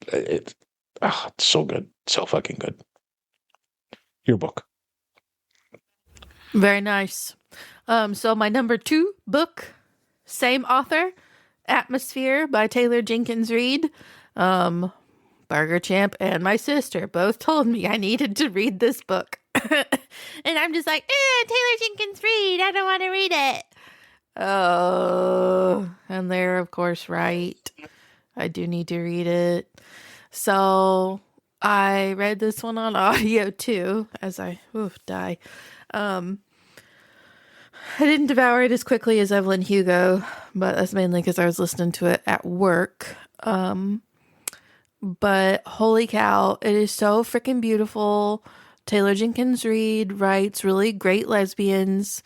[SPEAKER 1] It, it's so good. So fucking good. Your book.
[SPEAKER 2] Very nice. So my number 2 book, same author, Atmosphere by Taylor Jenkins Reid. Burger Champ and my sister both told me I needed to read this book. And I'm just like, Taylor Jenkins Reid, I don't want to read it. Oh, and they're of course right. I do need to read it. So I read this one on audio too, as I die. Um, I didn't devour it as quickly as Evelyn Hugo, but that's mainly because I was listening to it at work. But holy cow, it is so freaking beautiful. Taylor Jenkins Reid writes really great lesbians,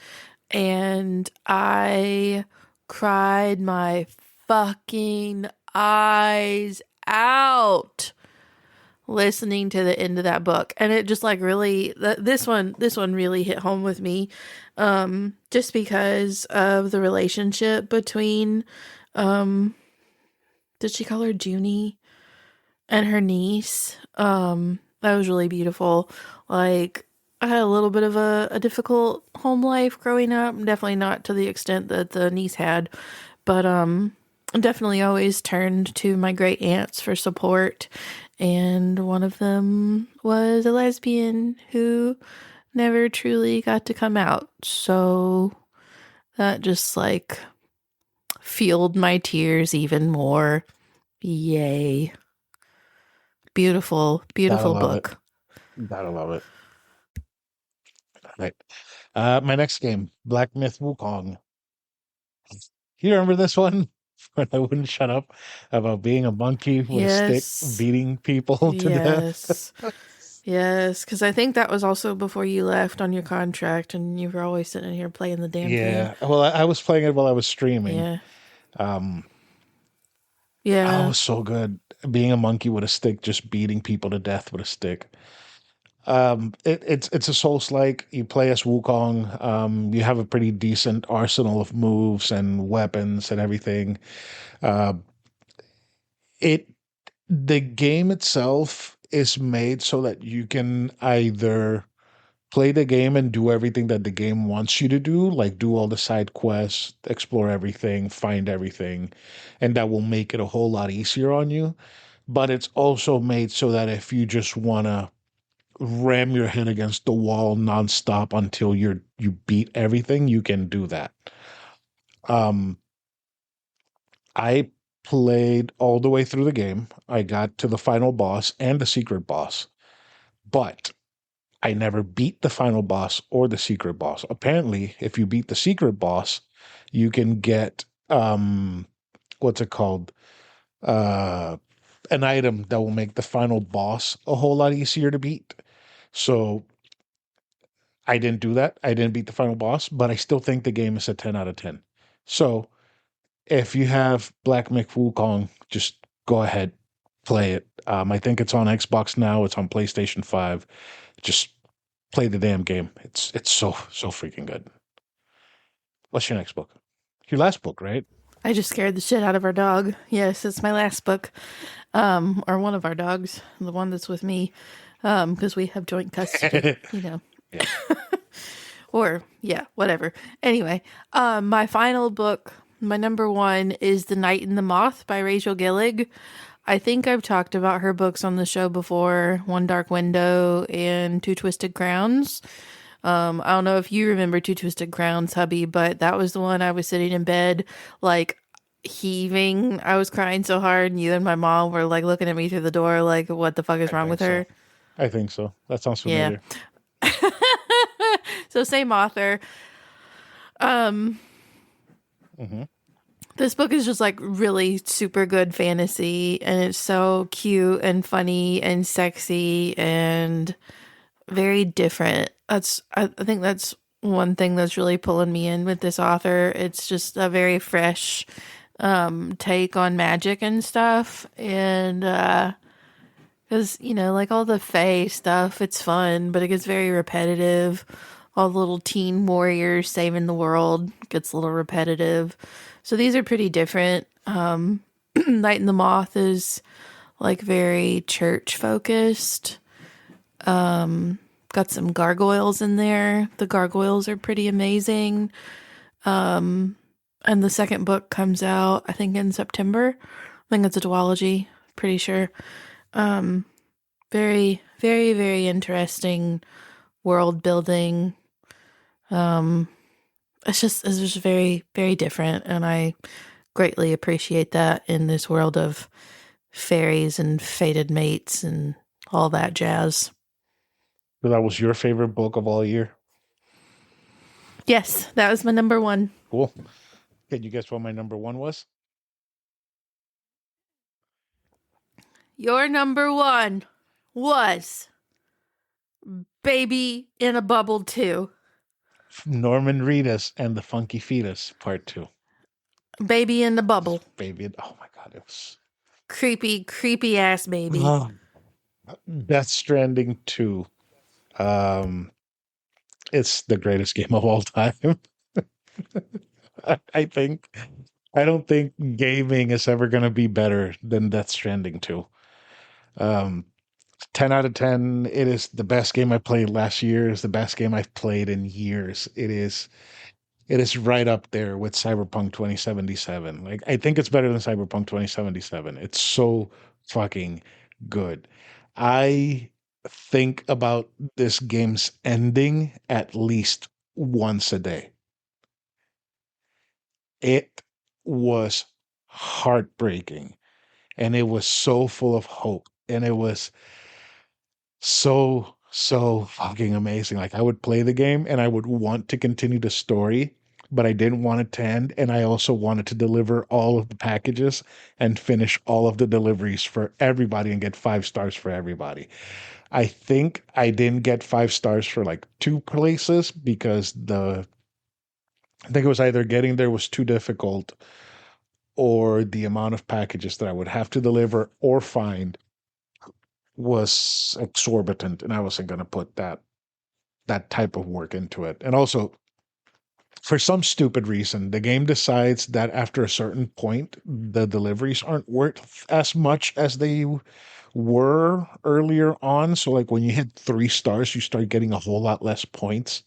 [SPEAKER 2] and I cried my fucking eyes out listening to the end of that book. And it just like really this one really hit home with me, just because of the relationship between, did she call her Junie, and her niece. That was really beautiful. Like, I had a little bit of a difficult home life growing up. Definitely not to the extent that the niece had, but definitely always turned to my great aunts for support. And one of them was a lesbian who never truly got to come out. So that just like fueled my tears even more. Yay. Beautiful,
[SPEAKER 1] Gotta
[SPEAKER 2] beautiful
[SPEAKER 1] love it.
[SPEAKER 2] book.
[SPEAKER 1] Gotta love it. Right. My next game, Black Myth Wukong. You remember this one? When I wouldn't shut up about being a monkey with a stick
[SPEAKER 2] Yes.
[SPEAKER 1] beating people to death.
[SPEAKER 2] Yes. Yes, because I think that was also before you left on your contract and you were always sitting here playing the damn thing.
[SPEAKER 1] Yeah. Well, I was playing it while I was streaming.
[SPEAKER 2] Yeah.
[SPEAKER 1] Um, oh, it
[SPEAKER 2] Yeah.
[SPEAKER 1] was so good. Being a monkey with a stick, just beating people to death with a stick. It's a Souls-like. You play as Wukong. You have a pretty decent arsenal of moves and weapons and everything. Uh, it the game itself is made so that you can either play the game and do everything that the game wants you to do, like do all the side quests, explore everything, find everything, and that will make it a whole lot easier on you. But it's also made so that if you just want to ram your head against the wall nonstop until you beat everything, you can do that. Um, I played all the way through the game. I got to the final boss and the secret boss, but I never beat the final boss or the secret boss. Apparently, if you beat the secret boss, you can get what's it called? Uh an item that will make the final boss a whole lot easier to beat. So I didn't do that. I didn't beat the final boss, but I still think the game is a 10 out of 10. So if you have Black Myth Wukong, just go ahead, play it. I think it's on Xbox now. It's on PlayStation 5. Just play the damn game. It's so freaking good. What's your next book? Your last book, right?
[SPEAKER 2] I just scared the shit out of our dog. Yes, it's my last book. Or one of our dogs, the one that's with me. Because we have joint custody, you know.
[SPEAKER 1] Yeah.
[SPEAKER 2] Or yeah, whatever. Anyway, my final book, my number one is The Night and the Moth by Rachel Gillig. I think I've talked about her books on the show before, One Dark Window and Two Twisted Crowns. I don't know if you remember Two Twisted Crowns, hubby, but that was the one I was sitting in bed, like heaving. I was crying so hard, and you and my mom were like looking at me through the door, like, what the fuck is
[SPEAKER 1] I
[SPEAKER 2] wrong
[SPEAKER 1] think
[SPEAKER 2] with
[SPEAKER 1] so.
[SPEAKER 2] her?
[SPEAKER 1] I think so. That sounds
[SPEAKER 2] Yeah.
[SPEAKER 1] familiar.
[SPEAKER 2] So, same author. Um,
[SPEAKER 1] Hmm.
[SPEAKER 2] this book is just like really super good fantasy, and it's so cute and funny and sexy and very different. I think that's one thing that's really pulling me in with this author. It's just a very fresh take on magic and stuff, and because like all the fae stuff, it's fun, but it gets very repetitive. All the little teen warriors saving the world gets a little repetitive. So these are pretty different. Night and the Moth is like very church focused. Got some gargoyles in there. The gargoyles are pretty amazing. And the second book comes out, I think, in September. I think it's a duology, pretty sure. Very, very, very interesting world building. Um, it's just very, very different, and I greatly appreciate that in this world of fairies and fated mates and all that jazz.
[SPEAKER 1] So that was your favorite book of all year.
[SPEAKER 2] Yes, that was my number one.
[SPEAKER 1] Cool. Can you guess what my number one was?
[SPEAKER 2] Your number one was Baby in a Bubble 2.
[SPEAKER 1] Norman Reedus and the Funky Fetus, Part Two.
[SPEAKER 2] Baby in the Bubble.
[SPEAKER 1] Baby, oh my God, it was
[SPEAKER 2] Creepy, creepy ass baby.
[SPEAKER 1] oh, Death Stranding 2. Um, it's the greatest game of all time. I think. I don't think gaming is ever going to be better than Death Stranding 2. Um, 10 out of 10. It is the best game I played last year. It's the best game I've played in years. It is right up there with Cyberpunk 2077. Like I think it's better than Cyberpunk 2077. It's so fucking good. I think about this game's ending at least once a day. It was heartbreaking and it was so full of hope and it was so fucking amazing. Like I would play the game and I would want to continue the story, but I didn't want it to end. And I also wanted to deliver all of the packages and finish all of the deliveries for everybody and get 5 stars for everybody. I think I didn't get 5 stars for like two places because I think it was either getting there was too difficult or the amount of packages that I would have to deliver or find was exorbitant, and I wasn't going to put that type of work into it. And also, for some stupid reason, the game decides that after a certain point, the deliveries aren't worth as much as they were earlier on. So, like when you hit 3 stars, you start getting a whole lot less points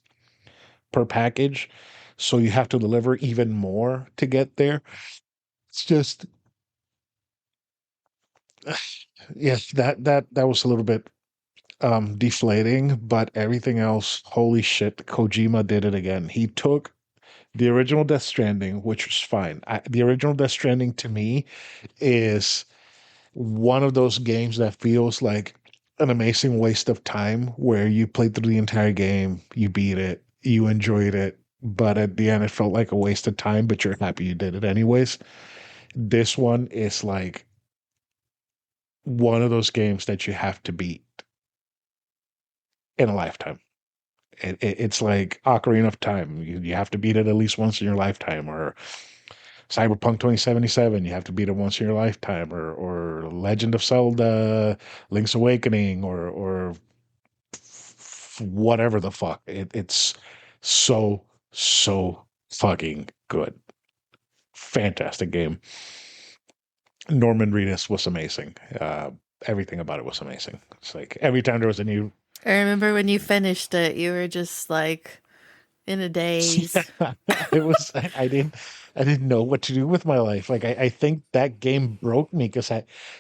[SPEAKER 1] per package. So you have to deliver even more to get there. It's just, yes, that was a little bit deflating, but everything else, holy shit, Kojima did it again. He took the original Death Stranding, which was fine. The original Death Stranding to me is one of those games that feels like an amazing waste of time where you played through the entire game, you beat it, you enjoyed it, but at the end it felt like a waste of time, but you're happy you did it anyways. This one is like one of those games that you have to beat in a lifetime. It's like Ocarina of Time. You have to beat it at least once in your lifetime, or Cyberpunk 2077. You have to beat it once in your lifetime, or Legend of Zelda, Link's Awakening, or whatever the fuck. It's so fucking good. Fantastic game. Norman Reedus was amazing. Everything about it was amazing. It's like every time there was a new.
[SPEAKER 2] I remember when you finished it, you were just like in a daze.
[SPEAKER 1] Yeah, it was. I didn't know what to do with my life. Like I think that game broke me because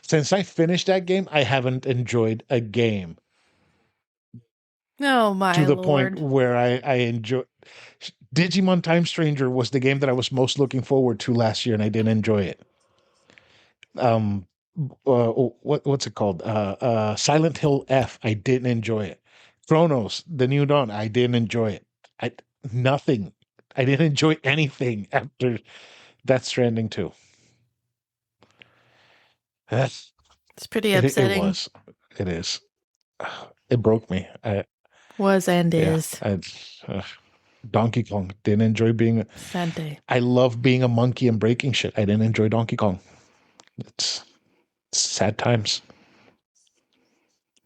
[SPEAKER 1] since I finished that game, I haven't enjoyed a game
[SPEAKER 2] Oh
[SPEAKER 1] to
[SPEAKER 2] my
[SPEAKER 1] the point
[SPEAKER 2] lord.
[SPEAKER 1] where I enjoy. Digimon Time Stranger was the game that I was most looking forward to last year, and I didn't enjoy it. Um, what's it called? Silent Hill F. I didn't enjoy it. Chronos, The New Dawn. I didn't enjoy it. I nothing. I didn't enjoy anything after Death Stranding 2. That's
[SPEAKER 2] It's pretty
[SPEAKER 1] it
[SPEAKER 2] upsetting.
[SPEAKER 1] was. It is. It broke me.
[SPEAKER 2] Was and
[SPEAKER 1] Yeah.
[SPEAKER 2] is.
[SPEAKER 1] Uh, Donkey Kong. Didn't enjoy being.
[SPEAKER 2] Sante.
[SPEAKER 1] I love being a monkey and breaking shit. I didn't enjoy Donkey Kong. It's sad times.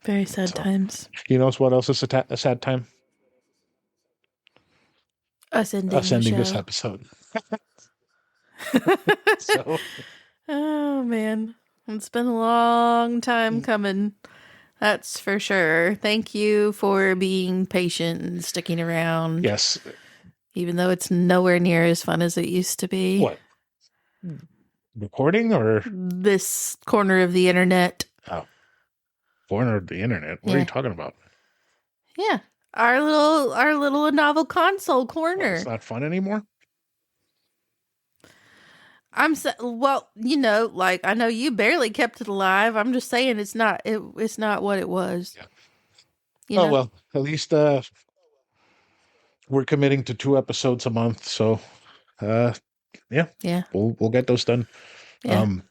[SPEAKER 2] Very sad
[SPEAKER 1] So,
[SPEAKER 2] times.
[SPEAKER 1] you know what else is a sad time?
[SPEAKER 2] Us
[SPEAKER 1] Us
[SPEAKER 2] ending the
[SPEAKER 1] ending this
[SPEAKER 2] show.
[SPEAKER 1] episode. So,
[SPEAKER 2] Oh man. It's been a long time coming. That's for sure. Thank you for being patient and sticking around,
[SPEAKER 1] yes.
[SPEAKER 2] even though it's nowhere near as fun as it used to be.
[SPEAKER 1] What? Recording or
[SPEAKER 2] This corner of the internet.
[SPEAKER 1] oh, corner of the internet? What are you
[SPEAKER 2] Yeah.
[SPEAKER 1] talking about?
[SPEAKER 2] Yeah. Our little novel console
[SPEAKER 1] What? It's
[SPEAKER 2] corner.
[SPEAKER 1] not fun anymore.
[SPEAKER 2] Well, like I know you barely kept it alive. I'm just saying it's not what it was,
[SPEAKER 1] Yeah.
[SPEAKER 2] you
[SPEAKER 1] Oh
[SPEAKER 2] know?
[SPEAKER 1] well, at least we're committing to 2 episodes a month, so uh yeah,
[SPEAKER 2] Yeah.
[SPEAKER 1] we'll get those done.
[SPEAKER 2] Yeah.
[SPEAKER 1] Um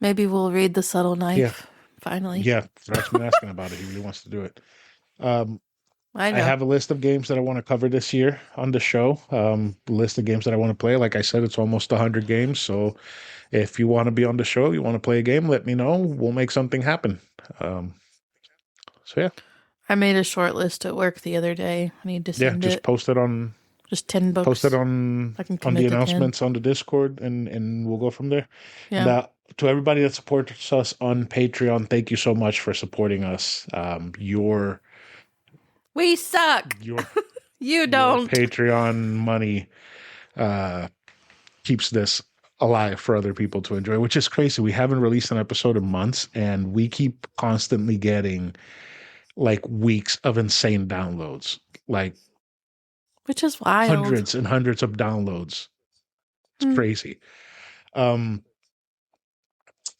[SPEAKER 2] Maybe we'll read The Subtle
[SPEAKER 1] yeah,
[SPEAKER 2] Knife finally.
[SPEAKER 1] yeah, Threat's been asking about it. He really wants to do it. Um
[SPEAKER 2] I
[SPEAKER 1] I
[SPEAKER 2] know.
[SPEAKER 1] have a list of games that I want to cover this year on the show. List of games that I want to play. Like I said, it's almost 100 games. So if you want to be on the show, you want to play a game, let me know. We'll make something happen. Um, so yeah,
[SPEAKER 2] I made a short list at work the other day. I need to
[SPEAKER 1] yeah,
[SPEAKER 2] send
[SPEAKER 1] just
[SPEAKER 2] it. Just 10
[SPEAKER 1] post it
[SPEAKER 2] books. I can
[SPEAKER 1] on the
[SPEAKER 2] commit to 10.
[SPEAKER 1] announcements on the Discord, and we'll go from there. And
[SPEAKER 2] Yeah.
[SPEAKER 1] to everybody that supports us on Patreon, thank you so much for supporting us.
[SPEAKER 2] We suck.
[SPEAKER 1] Your
[SPEAKER 2] You
[SPEAKER 1] your
[SPEAKER 2] don't.
[SPEAKER 1] Patreon money uh, keeps this alive for other people to enjoy, which is crazy. We haven't released an episode in months, and we keep constantly getting like weeks of insane downloads, like
[SPEAKER 2] Which is wild.
[SPEAKER 1] hundreds and hundreds of downloads. It's
[SPEAKER 2] Hmm.
[SPEAKER 1] crazy. Um,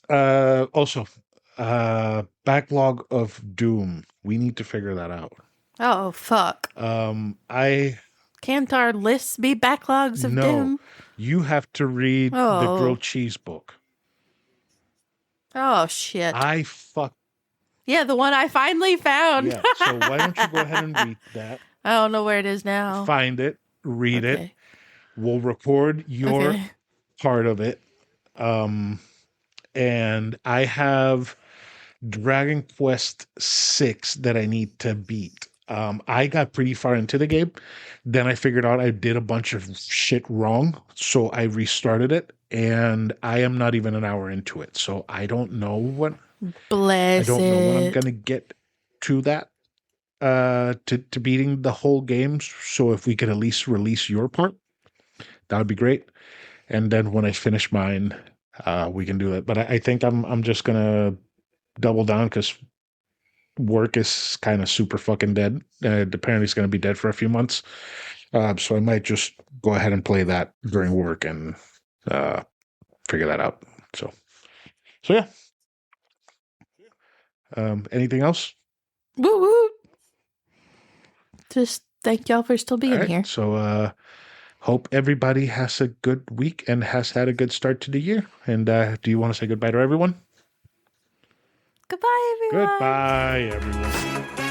[SPEAKER 1] also, backlog of Doom. We need to figure that out.
[SPEAKER 2] Oh, fuck.
[SPEAKER 1] I
[SPEAKER 2] Can't our lists be backlogs of
[SPEAKER 1] No,
[SPEAKER 2] doom?
[SPEAKER 1] you have to read the
[SPEAKER 2] Oh.
[SPEAKER 1] grilled cheese book.
[SPEAKER 2] Oh, shit.
[SPEAKER 1] I fuck
[SPEAKER 2] Yeah, the one I finally found.
[SPEAKER 1] yeah. So why don't you go ahead and read that?
[SPEAKER 2] I don't know where it is now.
[SPEAKER 1] Find it, read it.
[SPEAKER 2] Okay.
[SPEAKER 1] We'll record your
[SPEAKER 2] Okay.
[SPEAKER 1] part of it. And I have Dragon Quest 6 that I need to beat. I got pretty far into the game. Then I figured out I did a bunch of shit wrong. So I restarted it and I am not even an hour into it. So I
[SPEAKER 2] Bless
[SPEAKER 1] don't know when I'm
[SPEAKER 2] it.
[SPEAKER 1] gonna get to that to beating the whole game. So if we could at least release your part, that would be great. And then when I finish mine, we can do that. But I think I'm just gonna double down because work is kind of super fucking dead. Apparently, it's going to be dead for a few months. So I might just go ahead and play that during work and uh, figure that out. So yeah. Anything else?
[SPEAKER 2] Woo woo. Just thank y'all for still
[SPEAKER 1] All
[SPEAKER 2] being
[SPEAKER 1] right.
[SPEAKER 2] here.
[SPEAKER 1] So hope everybody has a good week and has had a good start to the year. And do you want to say goodbye to everyone?
[SPEAKER 2] Goodbye, everyone.
[SPEAKER 1] Goodbye, everyone.